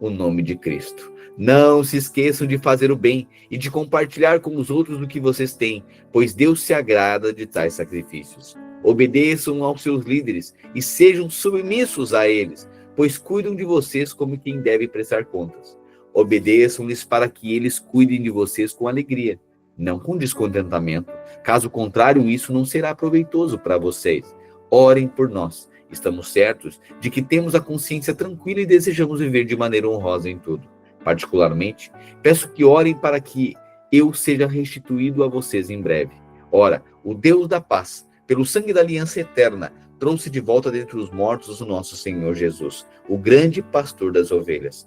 o nome de Cristo. Não se esqueçam de fazer o bem e de compartilhar com os outros o que vocês têm, pois Deus se agrada de tais sacrifícios. Obedeçam aos seus líderes e sejam submissos a eles, pois cuidam de vocês como quem deve prestar contas. Obedeçam-lhes para que eles cuidem de vocês com alegria, não com descontentamento. Caso contrário, isso não será proveitoso para vocês. Orem por nós. Estamos certos de que temos a consciência tranquila e desejamos viver de maneira honrosa em tudo. Particularmente, peço que orem para que eu seja restituído a vocês em breve. Ora, o Deus da paz, pelo sangue da aliança eterna, trouxe de volta dentre os mortos o nosso Senhor Jesus, o grande pastor das ovelhas.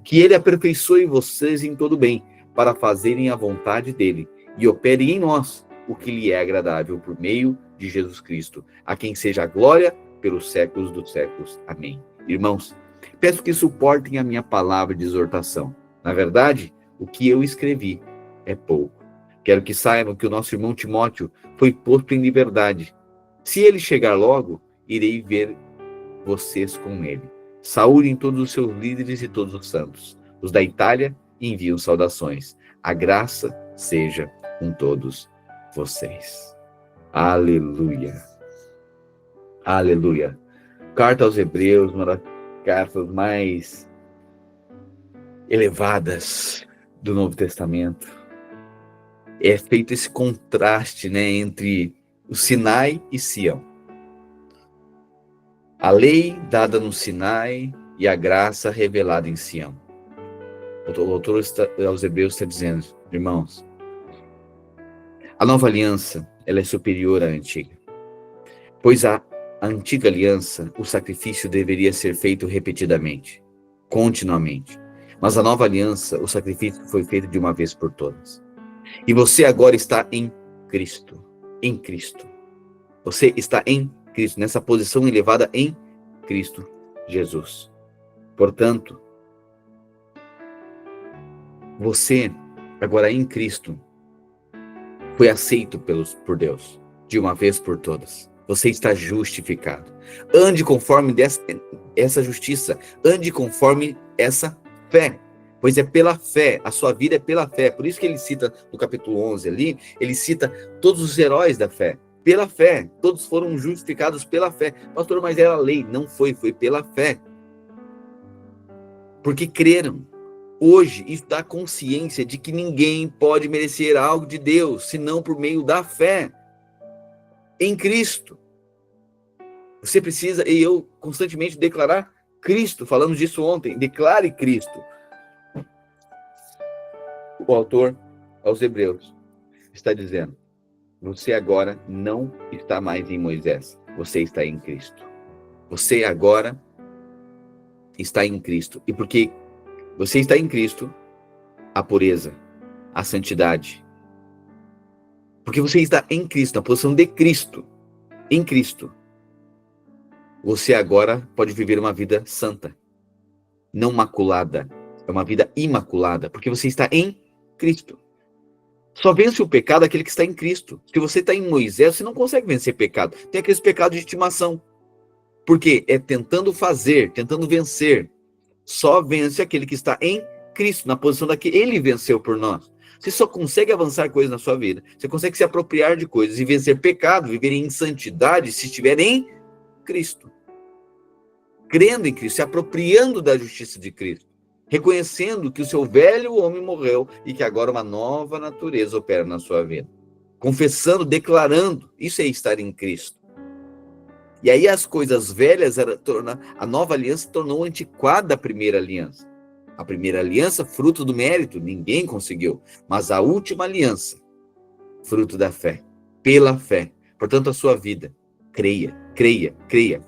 Que ele aperfeiçoe vocês em todo bem, para fazerem a vontade dele, e opere em nós o que lhe é agradável por meio de Jesus Cristo, a quem seja a glória pelos séculos dos séculos. Amém. Irmãos, peço que suportem a minha palavra de exortação. Na verdade, o que eu escrevi é pouco. Quero que saibam que o nosso irmão Timóteo foi posto em liberdade. Se ele chegar logo, irei ver vocês com ele. Saúdem todos os seus líderes e todos os santos. Os da Itália enviam saudações. A graça seja com todos vocês. Aleluia. Aleluia. Carta aos Hebreus, uma das cartas mais elevadas do Novo Testamento. é feito esse contraste, né, entre o Sinai e Sião. A lei dada no Sinai e a graça revelada em Sião. O autor aos Hebreus está dizendo, irmãos, a nova aliança, ela é superior à antiga. Pois a antiga aliança, o sacrifício deveria ser feito repetidamente, continuamente. Mas a nova aliança, o sacrifício foi feito de uma vez por todas. E você agora está em Cristo. Em Cristo. Você está em Cristo, nessa posição elevada em Cristo Jesus. Portanto, você, agora em Cristo, foi aceito por Deus, de uma vez por todas. Você está justificado. Ande conforme essa justiça. Ande conforme essa fé. Pois é pela fé, a sua vida é pela fé. Por isso que ele cita no capítulo 11 ali, ele cita todos os heróis da fé. Pela fé, todos foram justificados pela fé. Pastor, mas era a lei. Não foi pela fé. Porque creram. Hoje, isso dá consciência de que ninguém pode merecer algo de Deus, senão por meio da fé em Cristo. Você precisa, e eu constantemente declarar Cristo, falamos disso ontem, declare Cristo. O autor aos Hebreus está dizendo, você agora não está mais em Moisés, você está em Cristo. Você agora está em Cristo. E porque você está em Cristo, a pureza, a santidade. Porque você está em Cristo, na posição de Cristo. Em Cristo. Você agora pode viver uma vida santa. Não maculada. É uma vida imaculada. Porque você está em Cristo. Só vence o pecado aquele que está em Cristo. Se você está em Moisés, você não consegue vencer pecado. Tem aqueles pecados de estimação. Porque é tentando fazer, tentando vencer. Só vence aquele que está em Cristo, na posição da que ele venceu por nós. Você só consegue avançar coisas na sua vida. Você consegue se apropriar de coisas e vencer pecado, viver em santidade, se estiver em Cristo. Crendo em Cristo, se apropriando da justiça de Cristo. Reconhecendo que o seu velho homem morreu e que agora uma nova natureza opera na sua vida. Confessando, declarando, isso é estar em Cristo. E aí as coisas velhas, a nova aliança tornou antiquada a primeira aliança. A primeira aliança, fruto do mérito, ninguém conseguiu. Mas a última aliança, fruto da fé, pela fé. Portanto, a sua vida, creia,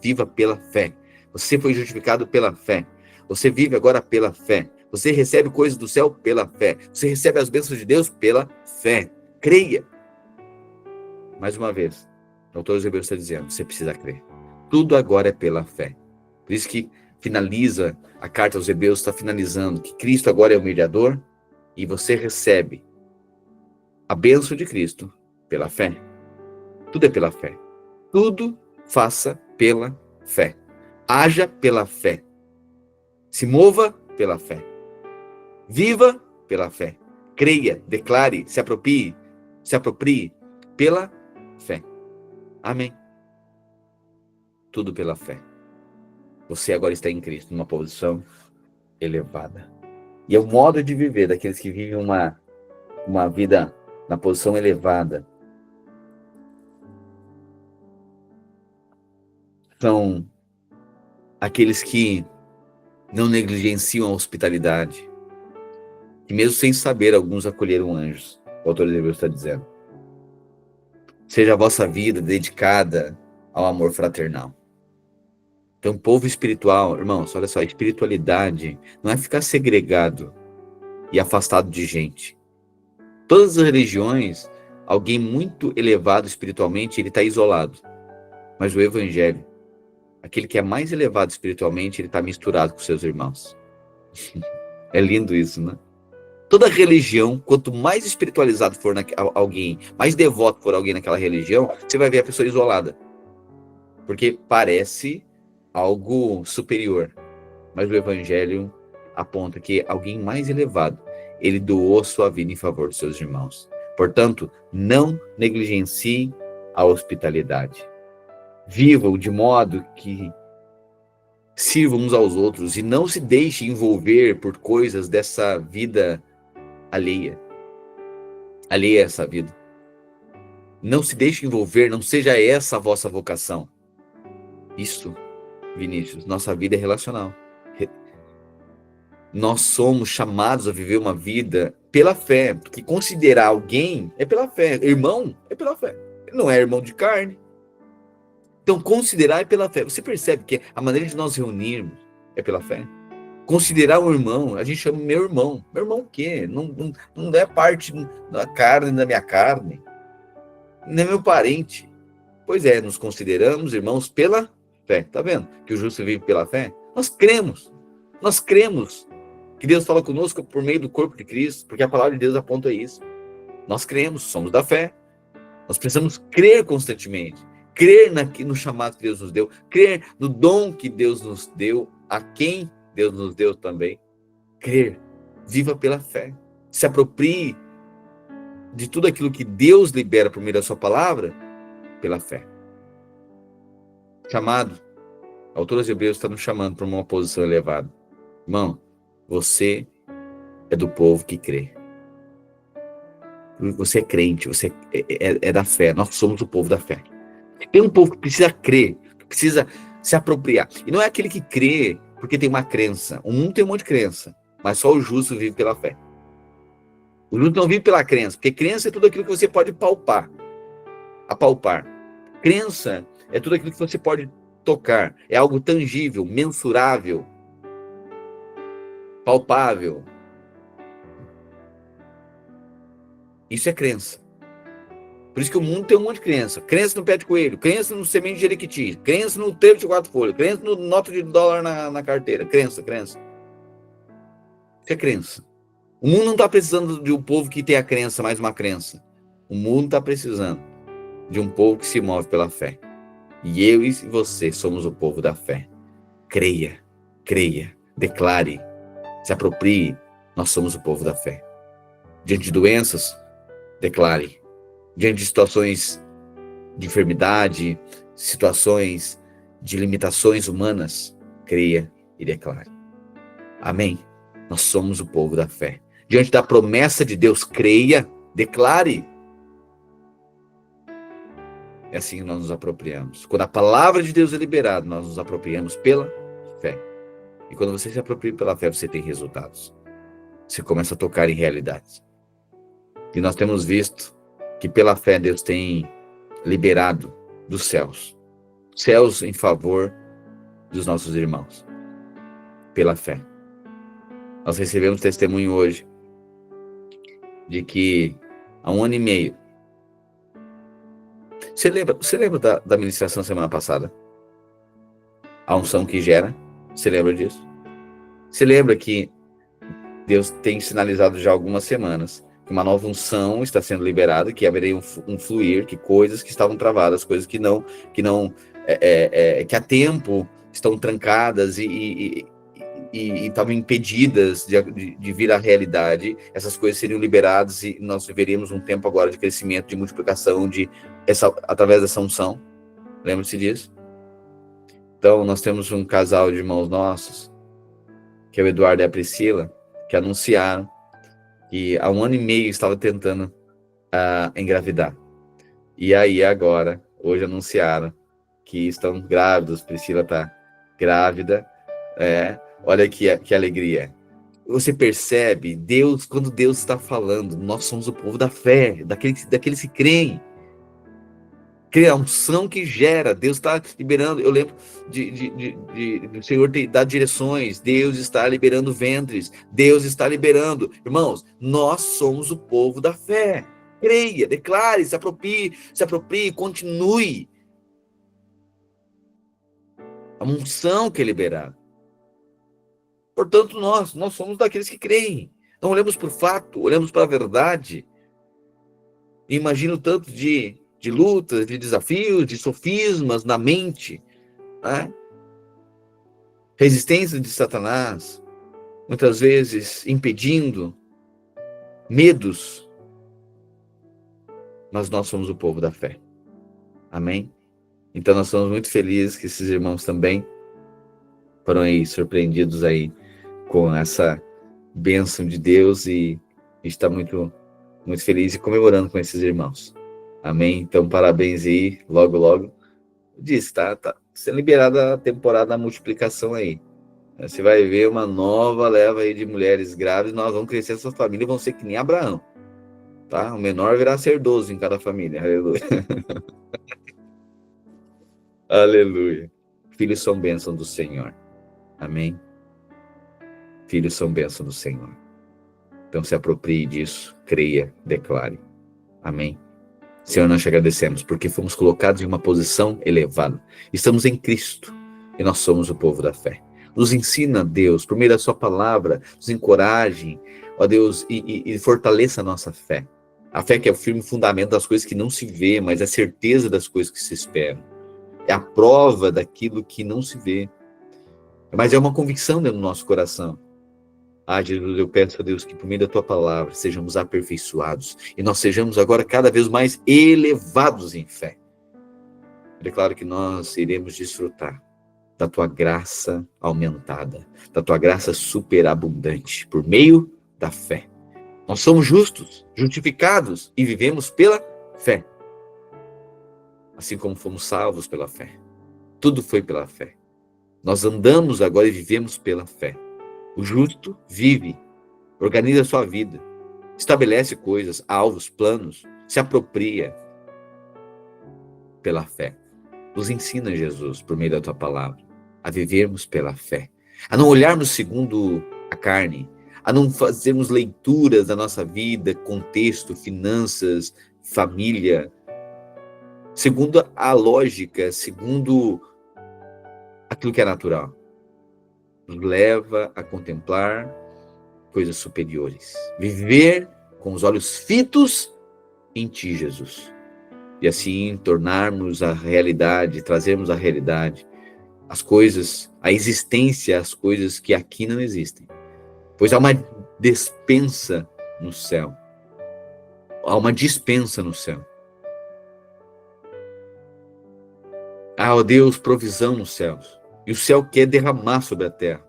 viva pela fé. Você foi justificado pela fé. Você vive agora pela fé. Você recebe coisas do céu pela fé. Você recebe as bênçãos de Deus pela fé. Creia. Mais uma vez. O autor dos Hebreus está dizendo, você precisa crer. Tudo agora é pela fé. Por isso que finaliza, a carta aos Hebreus está finalizando, que Cristo agora é o mediador e você recebe a bênção de Cristo pela fé. Tudo é pela fé. Tudo faça pela fé. Haja pela fé. Se mova pela fé. Viva pela fé. Creia, declare, se aproprie pela fé. Amém. Tudo pela fé. Você agora está em Cristo, numa posição elevada. E é o modo de viver daqueles que vivem uma vida na posição elevada. São aqueles que não negligenciam a hospitalidade. E mesmo sem saber, alguns acolheram anjos. O autor de Hebreus está dizendo. Seja a vossa vida dedicada ao amor fraternal. Então, povo espiritual, irmãos, olha só, espiritualidade não é ficar segregado e afastado de gente. Todas as religiões, alguém muito elevado espiritualmente, ele está isolado. Mas o evangelho, aquele que é mais elevado espiritualmente, ele está misturado com seus irmãos. É lindo isso, né? Toda religião, quanto mais espiritualizado for alguém, mais devoto for alguém naquela religião, você vai ver a pessoa isolada. Porque parece algo superior. Mas o evangelho aponta que alguém mais elevado, ele doou sua vida em favor dos seus irmãos. Portanto, não negligencie a hospitalidade. Vivam de modo que sirvam uns aos outros e não se deixe envolver por coisas dessa vida alheia. alheia a essa vida. Não se deixe envolver, não seja essa a vossa vocação. Isso, Vinícius, nossa vida é relacional. Nós somos chamados a viver uma vida pela fé, porque considerar alguém é pela fé, irmão é pela fé. Ele não é irmão de carne. Então, considerar é pela fé. Você percebe que a maneira de nós reunirmos é pela fé? Considerar um irmão, a gente chama meu irmão. Meu irmão o quê? Não é parte da carne da minha carne. Não é meu parente. Pois é, nos consideramos irmãos pela fé. Tá vendo? Que o justo vive pela fé. Nós cremos. Nós cremos que Deus fala conosco por meio do corpo de Cristo, porque a palavra de Deus aponta isso. Nós cremos, somos da fé. Nós precisamos crer constantemente. Crer no chamado que Deus nos deu. Crer no dom que Deus nos deu, a quem Deus nos deu também. Crer. Viva pela fé. Se aproprie de tudo aquilo que Deus libera por meio da sua palavra, pela fé. Chamado. O autor dos Hebreus está nos chamando para uma posição elevada. Irmão, você é do povo que crê. Você é crente, você é da fé. Nós somos o povo da fé. Tem um povo que precisa crer, que precisa se apropriar. E não é aquele que crê porque tem uma crença. O mundo tem um monte de crença, mas só o justo vive pela fé. O justo não vive pela crença, porque crença é tudo aquilo que você pode palpar. Apalpar. Crença é tudo aquilo que você pode tocar. É algo tangível, mensurável, palpável. Isso é crença. Por isso que o mundo tem um monte de crença. Crença no pé de coelho, crença no semente de jequiti, crença no trevo de 4 folhas, crença no nota de dólar na carteira. Crença. Isso é crença. O mundo não está precisando de um povo que tenha crença, mais uma crença. O mundo está precisando de um povo que se move pela fé. E eu e você somos o povo da fé. Creia, declare, se aproprie. Nós somos o povo da fé. Diante de doenças, declare. Diante de situações de enfermidade, situações de limitações humanas, creia e declare. Amém? Nós somos o povo da fé. Diante da promessa de Deus, creia, declare. É assim que nós nos apropriamos. Quando a palavra de Deus é liberada, nós nos apropriamos pela fé. E quando você se apropria pela fé, você tem resultados. Você começa a tocar em realidades. E nós temos visto que pela fé Deus tem liberado dos céus em favor dos nossos irmãos, pela fé. Nós recebemos testemunho hoje de que há 1 ano e meio, você lembra da ministração semana passada? A unção que gera, você lembra disso? Você lembra que Deus tem sinalizado já há algumas semanas uma nova unção está sendo liberada, que haveria um fluir, que coisas que estavam travadas, coisas que há tempo estão trancadas e estavam impedidas de vir à realidade, essas coisas seriam liberadas e nós viveríamos um tempo agora de crescimento, de multiplicação, através dessa unção. Lembra-se disso? Então, nós temos um casal de irmãos nossos, que é o Eduardo e a Priscila, que anunciaram que há 1 ano e meio estava tentando engravidar. E aí agora, hoje anunciaram que estão grávidos, Priscila está grávida. Olha que alegria. Você percebe, Deus, quando Deus está falando, nós somos o povo da fé, daqueles que creem. A unção que gera, Deus está liberando. Eu lembro do Senhor ter dado direções, Deus está liberando ventres, Deus está liberando. Irmãos, nós somos o povo da fé. Creia, declare, se aproprie, continue. A unção que é liberada. Portanto, nós somos daqueles que creem. Não olhamos para o fato, olhamos para a verdade. E imagino tanto de lutas, de desafios, de sofismas na mente, né? Resistência de Satanás, muitas vezes impedindo, medos, mas nós somos o povo da fé. Amém? Então nós somos muito felizes que esses irmãos também foram aí surpreendidos aí com essa bênção de Deus e está muito, muito feliz e comemorando com esses irmãos. Amém? Então, parabéns aí, logo, logo. Disse, tá sendo liberada a temporada da multiplicação aí. Você vai ver uma nova leva aí de mulheres grávidas, nós vamos crescer essa família e vão ser que nem Abraão. Tá? O menor virá ser 12 em cada família. Aleluia. Aleluia. Filhos são bênção do Senhor. Amém? Filhos são bênção do Senhor. Então se aproprie disso, creia, declare. Amém? Senhor, nós te agradecemos porque fomos colocados em uma posição elevada. Estamos em Cristo e nós somos o povo da fé. Nos ensina, Deus, por meio da sua palavra, nos encoraje, ó Deus, e fortaleça a nossa fé. A fé que é o firme fundamento das coisas que não se vê, mas é a certeza das coisas que se esperam. É a prova daquilo que não se vê. Mas é uma convicção dentro do nosso coração. Jesus, eu peço a Deus que por meio da tua palavra sejamos aperfeiçoados e nós sejamos agora cada vez mais elevados em fé. Eu declaro que nós iremos desfrutar da tua graça aumentada, da tua graça superabundante, por meio da fé. Nós somos justos, justificados e vivemos pela fé. Assim como fomos salvos pela fé. Tudo foi pela fé. Nós andamos agora e vivemos pela fé. O justo vive, organiza a sua vida, estabelece coisas, alvos, planos, se apropria pela fé. Nos ensina, Jesus, por meio da tua palavra, a vivermos pela fé, a não olharmos segundo a carne, a não fazermos leituras da nossa vida, contexto, finanças, família, segundo a lógica, segundo aquilo que é natural. Nos leva a contemplar coisas superiores. Viver com os olhos fitos em ti, Jesus. E assim tornarmos a realidade, trazermos a realidade, as coisas, a existência, as coisas que aqui não existem. Pois há uma despensa no céu. Há uma dispensa no céu. Há, ó Deus, provisão nos céus. E o céu quer derramar sobre a terra.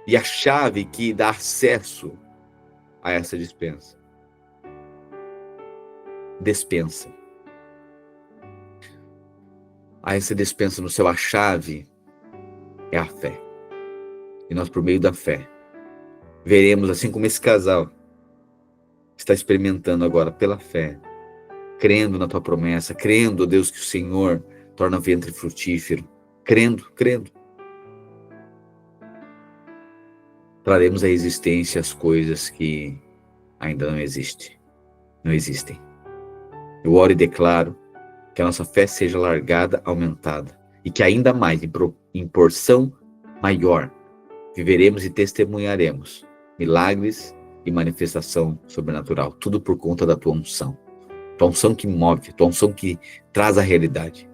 E a chave que dá acesso a essa dispensa. Despensa. A essa despensa no céu, a chave é a fé. E nós, por meio da fé, veremos, assim como esse casal está experimentando agora pela fé, crendo na tua promessa, crendo, Deus, que o Senhor torna o ventre frutífero, crendo. Traremos à existência as coisas que ainda não existem. Eu oro e declaro que a nossa fé seja largada, aumentada, e que ainda mais, em porção maior, viveremos e testemunharemos milagres e manifestação sobrenatural, tudo por conta da tua unção. Tua unção que move, tua unção que traz a realidade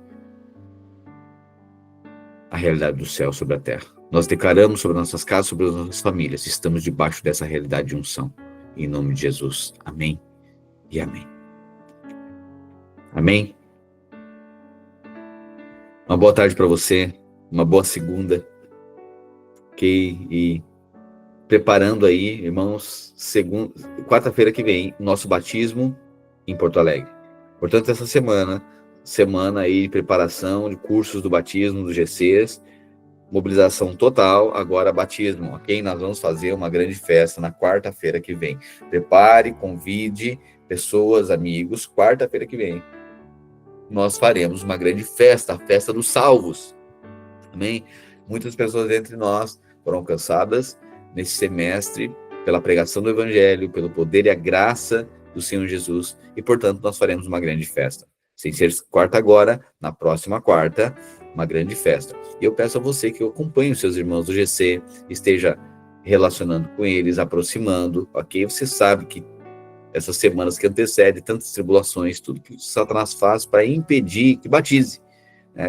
do céu sobre a terra. Nós declaramos sobre nossas casas, sobre as nossas famílias, estamos debaixo dessa realidade de unção. Em nome de Jesus. Amém e amém. Amém? Uma boa tarde para você, uma boa segunda. Ok? E preparando aí, irmãos, quarta-feira que vem, nosso batismo em Porto Alegre. Portanto, essa semana aí de preparação de cursos do batismo, do GCs, mobilização total, agora batismo, ok? Nós vamos fazer uma grande festa na quarta-feira que vem. Prepare, convide pessoas, amigos, quarta-feira que vem. Nós faremos uma grande festa, a festa dos salvos. Amém? Muitas pessoas entre nós foram alcançadas nesse semestre pela pregação do Evangelho, pelo poder e a graça do Senhor Jesus, e portanto nós faremos uma grande festa. Sem ser quarta agora, na próxima quarta, uma grande festa. E eu peço a você que acompanhe os seus irmãos do GC, esteja relacionando com eles, aproximando, ok? Você sabe que essas semanas que antecedem, tantas tribulações, tudo que Satanás faz para impedir que batize.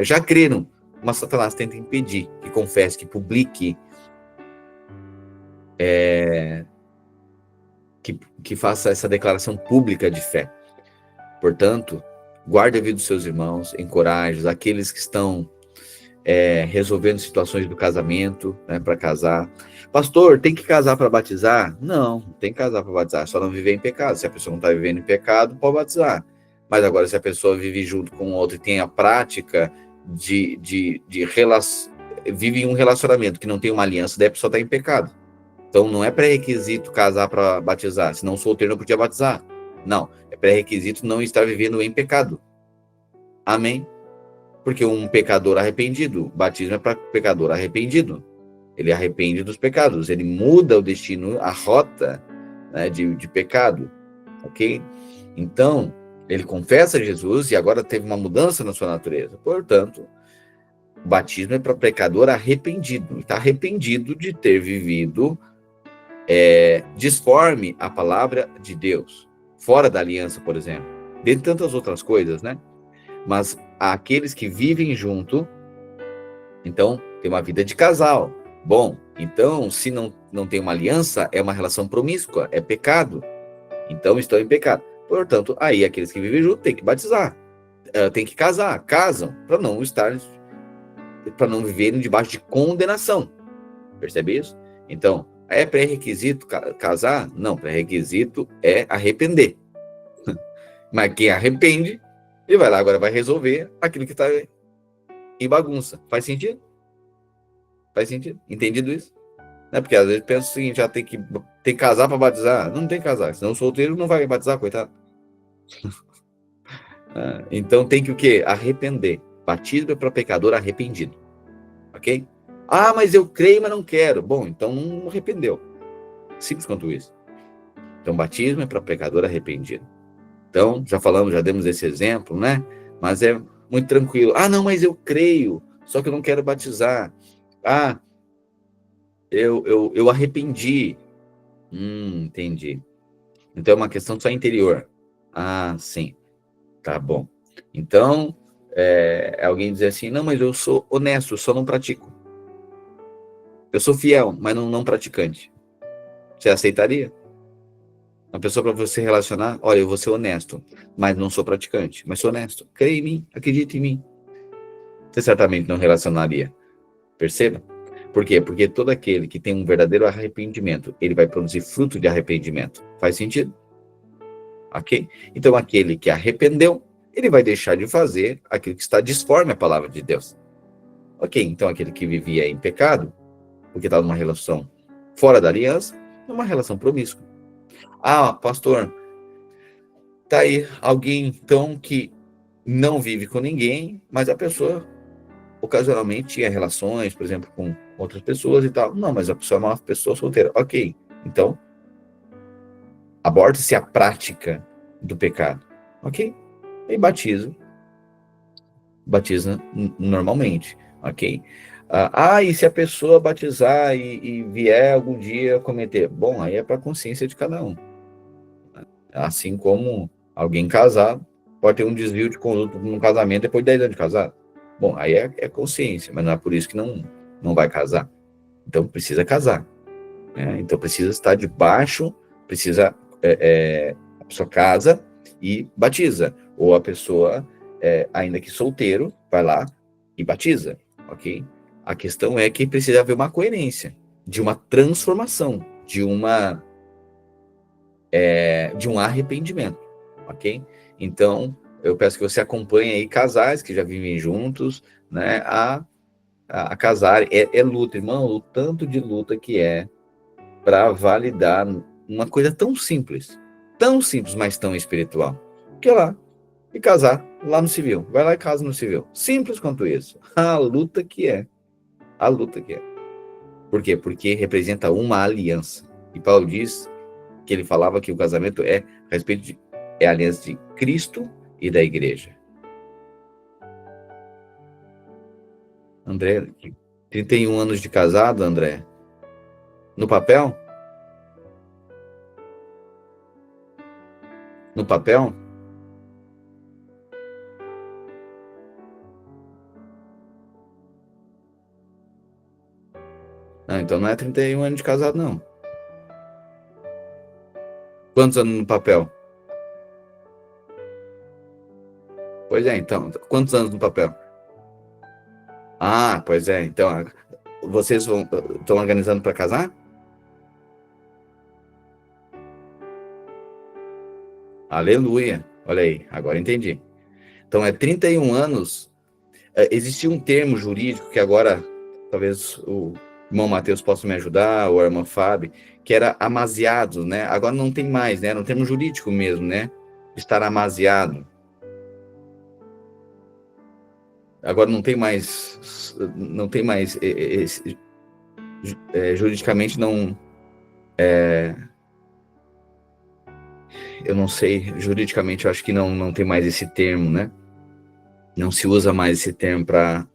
Já creram, mas Satanás tenta impedir que confesse, que publique, que faça essa declaração pública de fé. Portanto, guarde a vida dos seus irmãos, encoraje aqueles que estão resolvendo situações do casamento, né, para casar. Pastor, tem que casar para batizar? Não tem que casar para batizar, só não viver em pecado. Se a pessoa não está vivendo em pecado, pode batizar. Mas agora, se a pessoa vive junto com o outro e tem a prática vive em um relacionamento que não tem uma aliança, daí a pessoa está em pecado. Então, não é pré-requisito casar para batizar, senão o solteiro não podia batizar. Não, é pré-requisito não estar vivendo em pecado. Amém? Porque um pecador arrependido, o batismo é para pecador arrependido. Ele arrepende dos pecados, ele muda o destino, a rota, né, de pecado, ok? Então, ele confessa Jesus e agora teve uma mudança na sua natureza. Portanto, o batismo é para pecador arrependido. Está arrependido de ter vivido disforme a palavra de Deus, fora da aliança, por exemplo. Dentre tantas outras coisas, né? Mas aqueles que vivem junto, então, tem uma vida de casal. Bom, então, se não tem uma aliança, é uma relação promíscua, é pecado. Então, estão em pecado. Portanto, aí aqueles que vivem junto têm que batizar, têm que casar, casam, para não viverem debaixo de condenação. Percebe isso? Então, é pré-requisito casar? Não, pré-requisito é arrepender. Mas quem arrepende, ele vai lá, agora vai resolver aquilo que está em bagunça. Faz sentido? Faz sentido? Entendido isso? Né? Porque às vezes pensa o seguinte, já tem que casar para batizar. Não tem que casar, senão o solteiro não vai batizar, coitado. Então tem que o quê? Arrepender. Batismo é para pecador arrependido. Ok? Ah, mas eu creio, mas não quero. Bom, então não arrependeu. Simples quanto isso. Então batismo é para pecador arrependido. Então, já demos esse exemplo, né? Mas é muito tranquilo. Ah, não, mas eu creio, só que eu não quero batizar. Ah, eu arrependi. Entendi. Então é uma questão só interior. Ah, sim. Tá bom. Então, alguém dizer assim, não, mas eu sou honesto, só não pratico. Eu sou fiel, mas não praticante. Você aceitaria? Uma pessoa para você relacionar, olha, eu vou ser honesto, mas não sou praticante, mas sou honesto. Creia em mim, acredite em mim. Você certamente não relacionaria. Perceba? Por quê? Porque todo aquele que tem um verdadeiro arrependimento, ele vai produzir fruto de arrependimento. Faz sentido? Ok? Então, aquele que arrependeu, ele vai deixar de fazer aquilo que está disforme à palavra de Deus. Ok? Então, aquele que vivia em pecado, porque está numa relação fora da aliança, é uma relação promíscua. Ah, pastor, tá aí alguém, então, que não vive com ninguém, mas a pessoa ocasionalmente tinha relações, por exemplo, com outras pessoas e tal. Não, mas a pessoa é uma pessoa solteira. Ok, então, aborta-se a prática do pecado. Ok? E batiza normalmente. Ok? E se a pessoa batizar e vier algum dia cometer? Bom, aí é para a consciência de cada um. Assim como alguém casado pode ter um desvio de conduta num casamento depois de 10 anos de casado. Bom, aí é consciência, mas não é por isso que não vai casar. Então precisa casar. Né? Então precisa estar debaixo, a pessoa casa e batiza. Ou a pessoa, ainda que solteiro, vai lá e batiza. Ok? A questão é que precisa haver uma coerência, de uma transformação, de um arrependimento, ok? Então, eu peço que você acompanhe aí casais que já vivem juntos, né, a casar. É luta, irmão, o tanto de luta que é para validar uma coisa tão simples, mas tão espiritual, que é lá e casar lá no civil. Vai lá e casa no civil. Simples quanto isso. A luta que é. A luta que é. Por quê? Porque representa uma aliança. E Paulo diz que ele falava que o casamento é a respeito é a aliança de Cristo e da igreja. André, 31 anos de casado, André. No papel? No papel? Não, então não é 31 anos de casado, não. Quantos anos no papel? Pois é, então. Quantos anos no papel? Ah, pois é. Então, vocês estão organizando para casar? Aleluia. Olha aí, agora entendi. Então, é 31 anos. Existia um termo jurídico que agora, talvez o irmão Mateus possa me ajudar, ou a irmã Fábio, que era amaziado, né? Agora não tem mais, né? Era um termo jurídico mesmo, né? Estar amaziado. Agora não tem mais, juridicamente não, eu não sei, juridicamente eu acho que não tem mais esse termo, né? Não se usa mais esse termo para.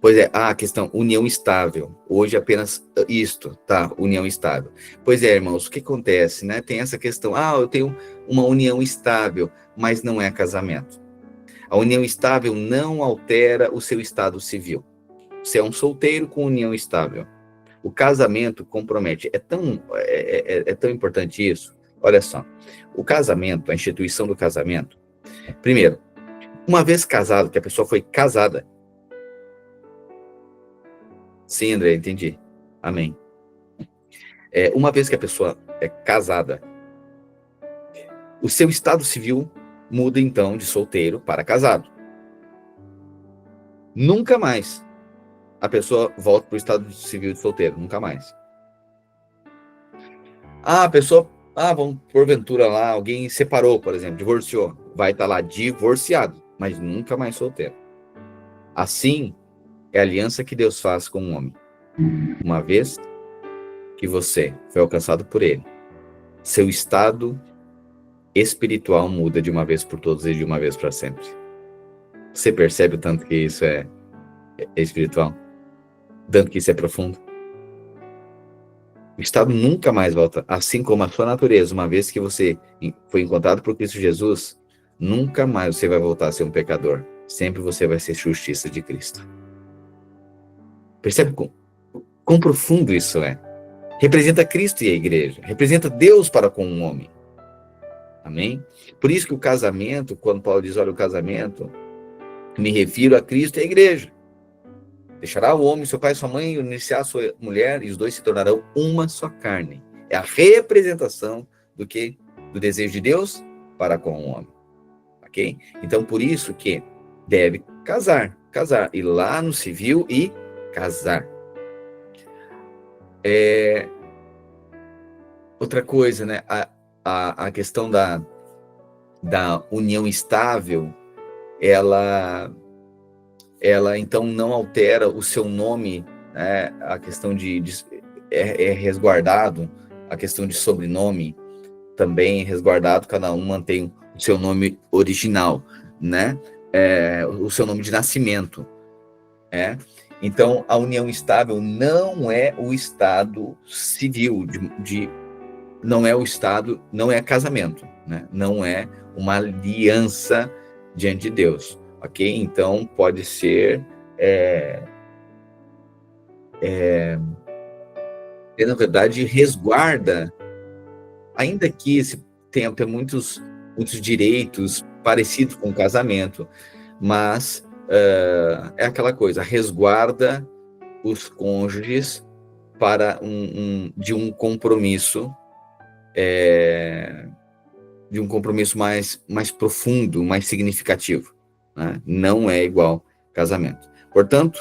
Pois é, a questão, união estável. Hoje apenas isto, tá? União estável. Pois é, irmãos, o que acontece, né? Tem essa questão, eu tenho uma união estável, mas não é casamento. A união estável não altera o seu estado civil. Você é um solteiro com união estável. O casamento compromete. É tão importante isso. Olha só, o casamento, a instituição do casamento, primeiro, uma vez casado, que a pessoa foi casada. Sim, André, entendi. Amém. Uma vez que a pessoa é casada, o seu estado civil muda então de solteiro para casado. Nunca mais a pessoa volta para o estado civil de solteiro, nunca mais. A pessoa, vamos porventura lá, alguém separou, por exemplo, divorciou, vai estar lá divorciado, mas nunca mais solteiro. Assim é a aliança que Deus faz com o homem. Uma vez que você foi alcançado por ele, seu estado espiritual muda de uma vez por todas e de uma vez para sempre. Você percebe o tanto que isso é espiritual? Tanto que isso é profundo? O estado nunca mais volta, assim como a sua natureza, uma vez que você foi encontrado por Cristo Jesus, nunca mais você vai voltar a ser um pecador. Sempre você vai ser justiça de Cristo. Percebe quão profundo isso é? Representa Cristo e a igreja, representa Deus para com o homem. Amém? Por isso que o casamento, quando Paulo diz, olha, o casamento, me refiro a Cristo e a igreja. Deixará o homem, seu pai e sua mãe, iniciar a sua mulher, e os dois se tornarão uma só carne. É a representação do que? Do desejo de Deus para com o homem. Ok? Então, por isso que deve casar. Ir lá no civil e casar. Outra coisa, né? A questão da união estável, ela então não altera o seu nome, né? A questão é resguardado, a questão de sobrenome também é resguardado, cada um mantém o seu nome original, né? O seu nome de nascimento, Então, a união estável não é o estado civil, não é o estado, não é casamento, né? Não é uma aliança diante de Deus. Ok? Então, pode ser, na verdade, resguarda, ainda que tenha muitos direitos parecidos com o casamento, mas é aquela coisa, resguarda os cônjuges para de um compromisso, mais profundo, mais significativo. Né? Não é igual casamento. Portanto,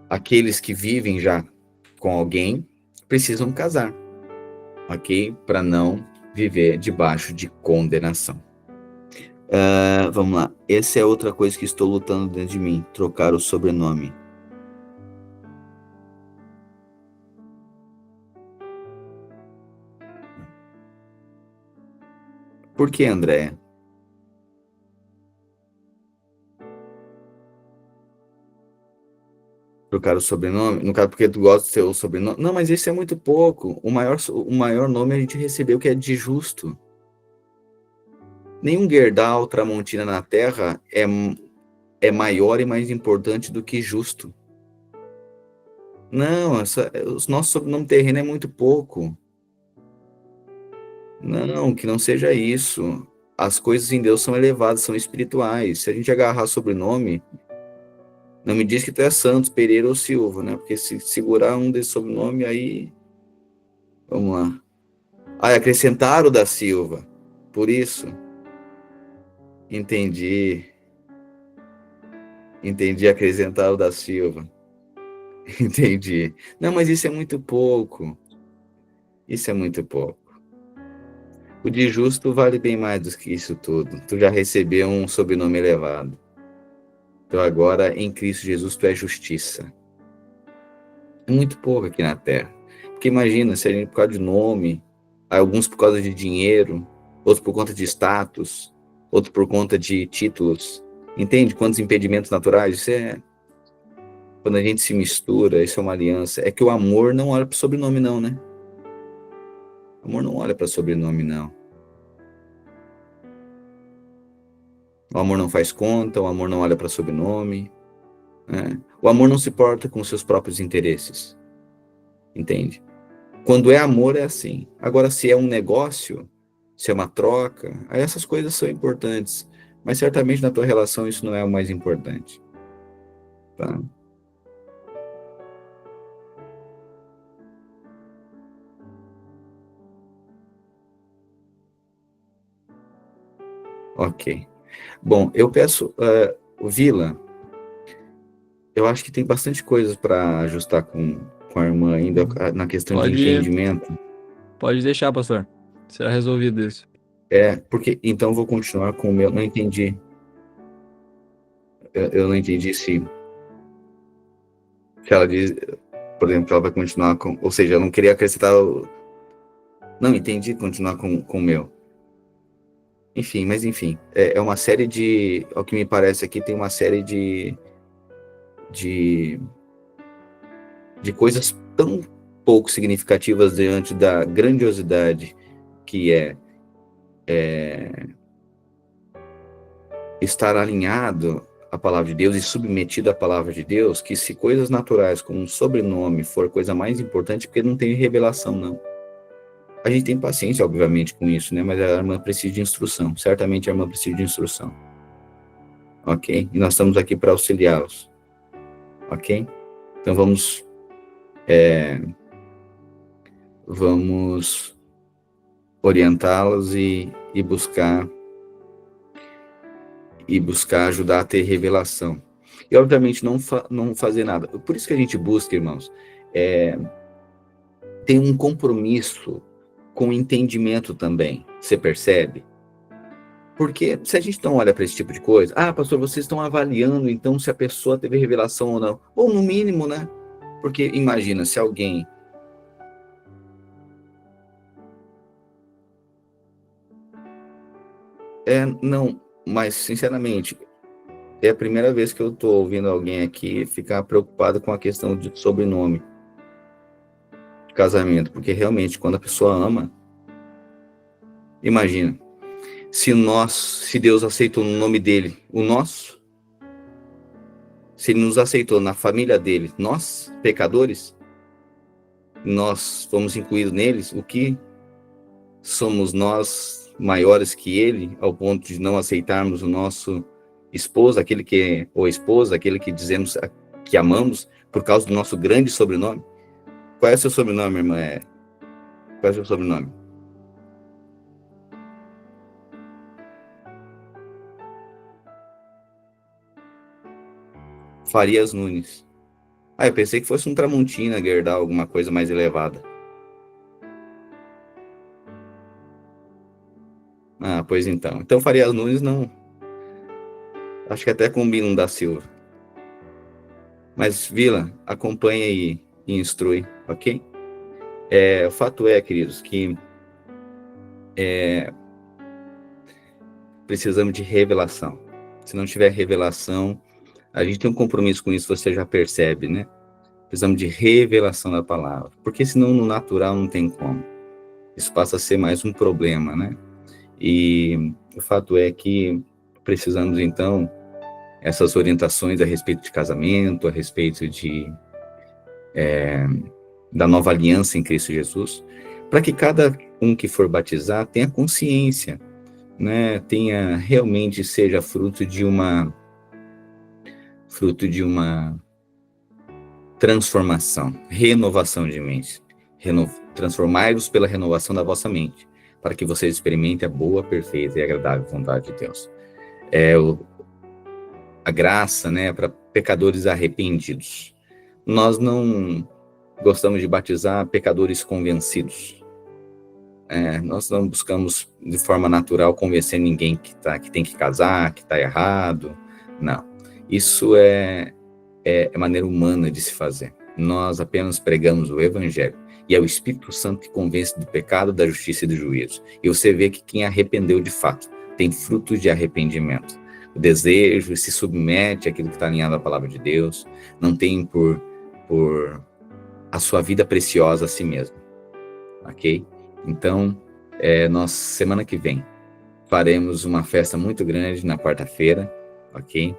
aqueles que vivem já com alguém precisam casar, ok? Para não viver debaixo de condenação. Vamos lá. Essa é outra coisa que estou lutando dentro de mim, trocar o sobrenome. Por que, André? Trocar o sobrenome? No caso, porque tu gosta do seu sobrenome? Não, mas isso é muito pouco. O maior nome a gente recebeu que é de justo. Nenhum Gerdau Tramontina na Terra é maior e mais importante do que justo. Não, o nosso sobrenome terreno é muito pouco. Não, que não seja isso. as coisas em Deus são elevadas, são espirituais. Se a gente agarrar sobrenome, não me diz que tu é Santos, Pereira ou Silva, né? Porque se segurar um desse sobrenome, aí... Vamos lá. Ah, acrescentaram o da Silva. Por isso. Entendi. Entendi, acrescentaram o da Silva. Entendi. Não, mas isso é muito pouco. Isso é muito pouco. O de justo vale bem mais do que isso tudo. Tu já recebeu um sobrenome elevado. Então agora, em Cristo Jesus, tu é justiça. É muito pouco aqui na Terra. Porque imagina, se a gente por causa de nome, alguns por causa de dinheiro, outros por conta de status, outros por conta de títulos. Entende quantos impedimentos naturais? Isso é... Quando a gente se mistura, isso é uma aliança. É que o amor não olha para o sobrenome não, né? O amor não olha para sobrenome não. O amor não faz conta, o amor não olha para sobrenome. Né? O amor não se porta com seus próprios interesses. Entende? Quando é amor, é assim. Agora, se é um negócio, se é uma troca, aí essas coisas são importantes. Mas certamente na tua relação isso não é o mais importante. Tá? Ok. Bom, eu peço, Vila, eu acho que tem bastante coisas para ajustar com a irmã ainda na questão de Pode, entendimento. pode deixar, pastor. Será resolvido isso. Porque então vou continuar com o meu. Não entendi. Eu não entendi se ela diz, por exemplo, que ela vai continuar com. Ou seja, eu não queria acrescentar. Não entendi continuar com o meu. Enfim, mas enfim. É uma série de. Ao que me parece aqui, tem uma série de, de coisas tão pouco significativas diante da grandiosidade que é estar alinhado à palavra de Deus e submetido à palavra de Deus, que se coisas naturais como um sobrenome for coisa mais importante, porque não tem revelação, não. A gente tem paciência, obviamente, com isso, né? Mas a irmã precisa de instrução. Certamente a irmã precisa de instrução. Ok? E nós estamos aqui para auxiliá-los. Ok? Então vamos orientá-los e buscar ajudar a ter revelação. E, obviamente, não fazer nada. Por isso que a gente busca, irmãos, tem um compromisso com o entendimento também. Você percebe? Porque se a gente não olha para esse tipo de coisa, pastor, vocês estão avaliando então se a pessoa teve revelação ou não. Ou no mínimo, né? Porque imagina, se alguém... Não, mas sinceramente, é a primeira vez que eu estou ouvindo alguém aqui ficar preocupado com a questão de sobrenome de casamento. Porque realmente, quando a pessoa ama, imagina, se Deus aceitou no nome dele o nosso, se ele nos aceitou na família dele, nós, pecadores, nós fomos incluídos neles, o que somos nós maiores que ele, ao ponto de não aceitarmos o nosso esposo, aquele que é, ou esposa, aquele que dizemos que amamos, por causa do nosso grande sobrenome? Qual é o seu sobrenome, irmã? Qual é o seu sobrenome? Farias Nunes. Eu pensei que fosse um Tramontina, Gerdau, alguma coisa mais elevada. Pois então. Então, Farias Nunes não. Acho que até combina um da Silva. Mas, Vila, acompanha aí e instrui, ok? O fato é, queridos, que precisamos de revelação. Se não tiver revelação, a gente tem um compromisso com isso, você já percebe, né? Precisamos de revelação da palavra. Porque senão no natural não tem como. Isso passa a ser mais um problema, né? E o fato é que precisamos, então, essas orientações a respeito de casamento, a respeito da nova aliança em Cristo Jesus, para que cada um que for batizar tenha consciência né, seja fruto de uma transformação, renovação de mente. Transformai-vos pela renovação da vossa mente, para que vocês experimentem a boa, perfeita e agradável vontade de Deus. A graça, né, para pecadores arrependidos. Nós não gostamos de batizar pecadores convencidos. Nós não buscamos de forma natural convencer ninguém que tem que casar, que está errado. Não. Isso é maneira humana de se fazer. Nós apenas pregamos o Evangelho. E é o Espírito Santo que convence do pecado, da justiça e do juízo. E você vê que quem arrependeu de fato tem frutos de arrependimento. O desejo se submete àquilo que está alinhado à palavra de Deus. Não tem por a sua vida preciosa a si mesmo. Ok? Então, nós, semana que vem, faremos uma festa muito grande na quarta-feira. Ok?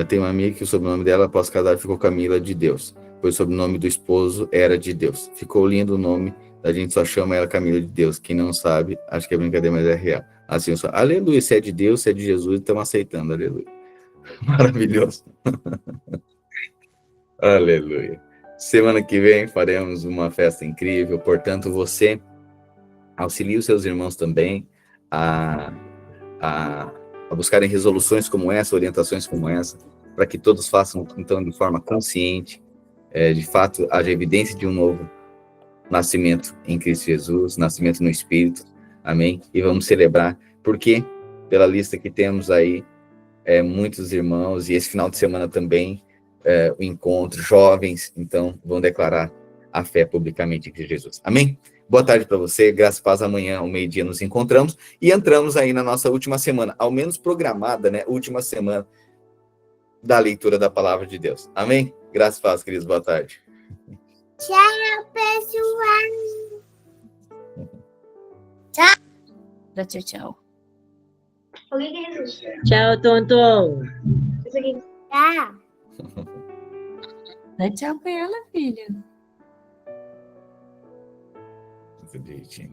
Tem uma amiga que o sobrenome dela, após casar, ficou Camila de Deus, pois o sobrenome do esposo era de Deus. Ficou lindo o nome, a gente só chama ela Camila de Deus. Quem não sabe, acho que é brincadeira, mas é real. Assim, aleluia, se é de Deus, se é de Jesus, estamos aceitando, aleluia. Maravilhoso. Aleluia. Semana que vem faremos uma festa incrível, portanto, você auxilie os seus irmãos também a buscarem resoluções como essa, orientações como essa, para que todos façam, então, de forma consciente, de fato, haja evidência de um novo nascimento em Cristo Jesus, nascimento no Espírito, amém? E vamos celebrar, porque, pela lista que temos aí, muitos irmãos, e esse final de semana também, o encontro, jovens, então, vão declarar a fé publicamente em Cristo Jesus, amém? Boa tarde para você, graças a paz, amanhã ao meio-dia nos encontramos e entramos aí na nossa última semana, ao menos programada, né, última semana da leitura da palavra de Deus. Amém? Graças a paz, queridos, boa tarde. Tchau, pessoal. Tchau. Tchau. Tchau, Tonton. Tchau. Dá tchau pra ela, filha. Direitinho.